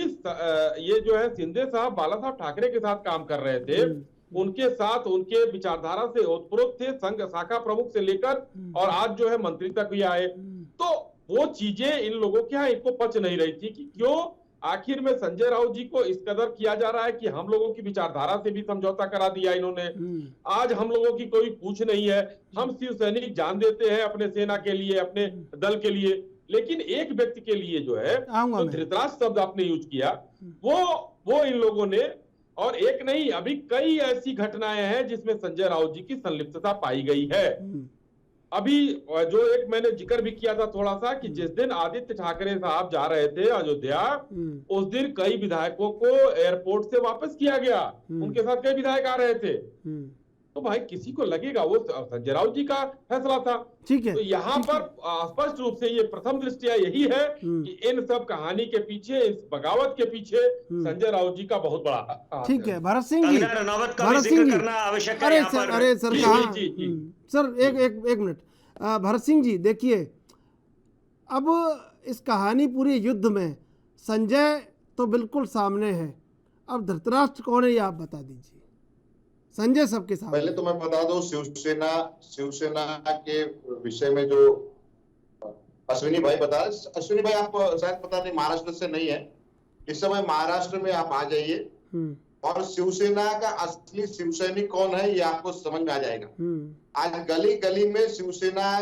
ये जो है शिंदे साहब बाला साहब ठाकरे के साथ काम कर रहे थे, उनके साथ उनके विचारधारा से ओतप्रोत थे, संघ शाखा प्रमुख से लेकर और आज जो है मंत्री तक भी आए। तो वो चीजें इन लोगों के यहाँ इनको पच नहीं रही थी कि क्यों आखिर में संजय राउत जी को इस कदर किया जा रहा है कि हम लोगों की विचारधारा से भी समझौता करा दिया इन्होंने। आज हम लोगों की कोई पूछ नहीं है, हम शिव सैनिक जान देते हैं अपने सेना के लिए, अपने दल के लिए, लेकिन एक व्यक्ति के लिए जो है तो धृतराष्ट्र शब्द आपने यूज किया, वो इन लोगों ने, और एक नहीं अभी कई ऐसी घटनाएं हैं जिसमें संजय राउत जी की संलिप्तता पाई गई है। अभी जो एक मैंने जिक्र भी किया था थोड़ा सा कि जिस दिन आदित्य ठाकरे साहब जा रहे थे अयोध्या, उस दिन कई विधायकों को एयरपोर्ट से वापस किया गया, उनके साथ कई विधायक आ रहे थे। तो भाई किसी को लगेगा वो संजय राउत जी का फैसला था। ठीक है, तो यहाँ पर स्पष्ट रूप से ये प्रथम दृष्टया यही है कि इन सब कहानी के पीछे, इस बगावत के पीछे संजय राउत जी का बहुत बड़ा। ठीक है, भरत सिंह जी, अरे सर कहाँ सर, एक मिनट, भरत सिंह जी देखिए, अब इस कहानी पूरी युद्ध में संजय तो बिल्कुल सामने है, अब धृतराष्ट्र कौन है ये आप बता दीजिए। संजय सबके साथ। पहले तो मैं बता दूं, शिवसेना के विषय में जो अश्विनी भाई बता, अश्विनी भाई आप शायद पता नहीं महाराष्ट्र से नहीं है, इस समय महाराष्ट्र में आप आ जाइए और शिवसेना का असली शिवसैनिक कौन है ये आपको समझ में आ जाएगा। आज गली गली में शिवसेना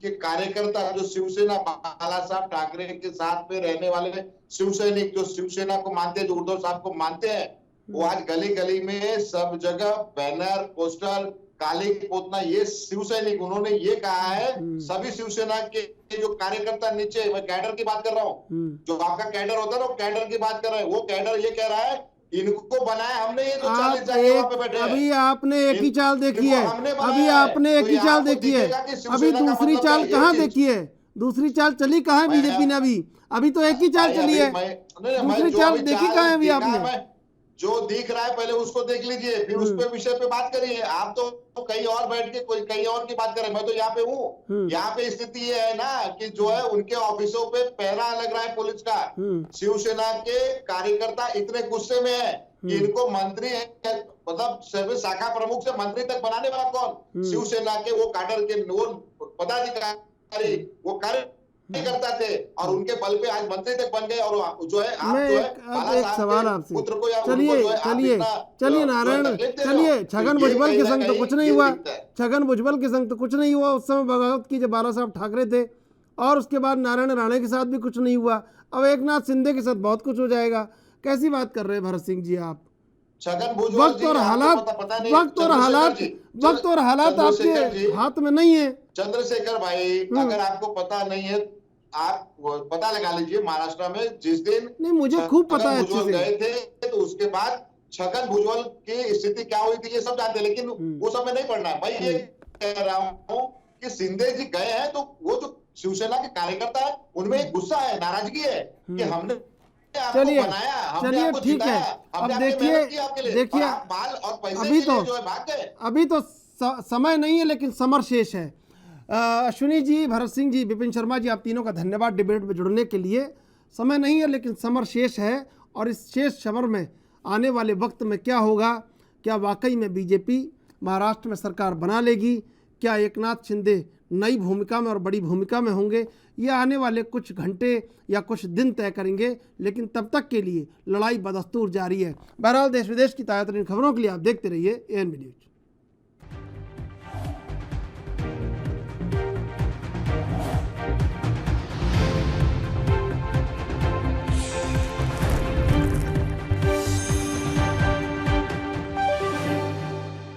के कार्यकर्ता, जो शिवसेना बाला साहब ठाकरे के साथ में रहने वाले शिवसैनिक, जो शिवसेना को मानते हैं, जो उद्धव साहब को मानते हैं, वो आज गली गली में सब जगह बैनर, पोस्टर, काली पोतना, ये शिवसैनिक, उन्होंने ये कहा है, सभी शिवसेना के जो कार्यकर्ता नीचे, मैं कैडर की बात कर रहा हूँ, जो आपका कैडर होता है ना, वो कैडर की बात कर रहे हैं, वो कैडर ये कह रहा है इनको बनाया हमने, ये जो 40 जगह पे बैठे हैं। अभी आपने एक ही चाल देखी है, अभी आपने एक ही चाल देखी है, अभी दूसरी चाल कहाँ देखी है? दूसरी चाल चली कहाँ है बीजेपी ने? अभी तो एक ही चाल चली है, दूसरी चाल देखी कहाँ है अभी आपने? जो दिख रहा है पहले उसको देख लीजिए, फिर उस पे विषय पे बात करिए। आप तो कहीं और बैठ के कोई कहीं और की बात कर रहे हैं, मैं तो यहाँ पे हूँ। यहाँ पे स्थिति ये है ना कि जो है उनके ऑफिसों पे पहरा लग रहा है पुलिस का। शिवसेना के कार्यकर्ता इतने गुस्से में है कि इनको मंत्री है, मतलब सभी शाखा प्रमुख से मंत्री तक बनाने वाला कौन? शिवसेना के वो कैडर के वो पदाधिकारी, वो करता थे और उनके बल पे आज मंत्री तक बन गए। और जो है आप मैं जो है एक बाला साहब सवाल के आपसे, पुत्र को या चलिए उनको जो है आप चलिए इतना चलिए जो नारायण, तकलीफ दे रहे हो, चलिए तो छगन ये भुजबल कहीं के ना संग तो कहीं कुछ नहीं ये हुआ, दिखता है। छगन भुजबल के संग तो कुछ नहीं हुआ, उस समय बगावत की जब बाला साहब ठाकरे थे, और उसके बाद नारायण राणे के साथ भी कुछ नहीं हुआ। अब एकनाथ शिंदे के साथ बहुत कुछ हो जाएगा। कैसी बात कर रहे हैं भरत सिंह जी आप? छगन भुजबल वक्त जी और आपको हालात, पता नहीं, वक्त और हालात, वक्त और हालात चंद्रशेखर जी, आपके हाथ में नहीं है। चंद्रशेखर भाई, अगर आपको पता नहीं है आप पता लगा लीजिए, महाराष्ट्र में जिस दिन नहीं, मुझे खूब पता है अच्छे भुजबल से। गए थे तो उसके बाद छगन भुजबल की स्थिति क्या हुई थी ये सब जानते हैं, लेकिन वो सब में नहीं पढ़ना है। मैं ये कह रहा हूँ कि शिंदे जी गए हैं तो वो जो शिवसेना के कार्यकर्ता है उनमें एक गुस्सा है, नाराजगी है कि हमने आपको चलिए बनाया, हमने चलिए आपको ठीक है। जिताया, अब हमने आपकी देखिए मेहनत की आपके लिए, देखिए और आप माल और पैसे अभी के तो लिए जो है भाग गए। अभी तो समय नहीं है, लेकिन समर शेष है। अश्विनी जी, भरत सिंह जी, विपिन शर्मा जी, आप तीनों का धन्यवाद डिबेट में जुड़ने के लिए। समय नहीं है लेकिन समर शेष है, और इस शेष समर में आने वाले वक्त में क्या होगा, क्या वाकई में बीजेपी महाराष्ट्र में सरकार बना लेगी, क्या एकनाथ शिंदे नई भूमिका में और बड़ी भूमिका में होंगे, ये आने वाले कुछ घंटे या कुछ दिन तय करेंगे। लेकिन तब तक के लिए लड़ाई बदस्तूर जारी है। बहरहाल देश विदेश की ताज़ा तरीन खबरों के लिए आप देखते रहिए ANB न्यूज़।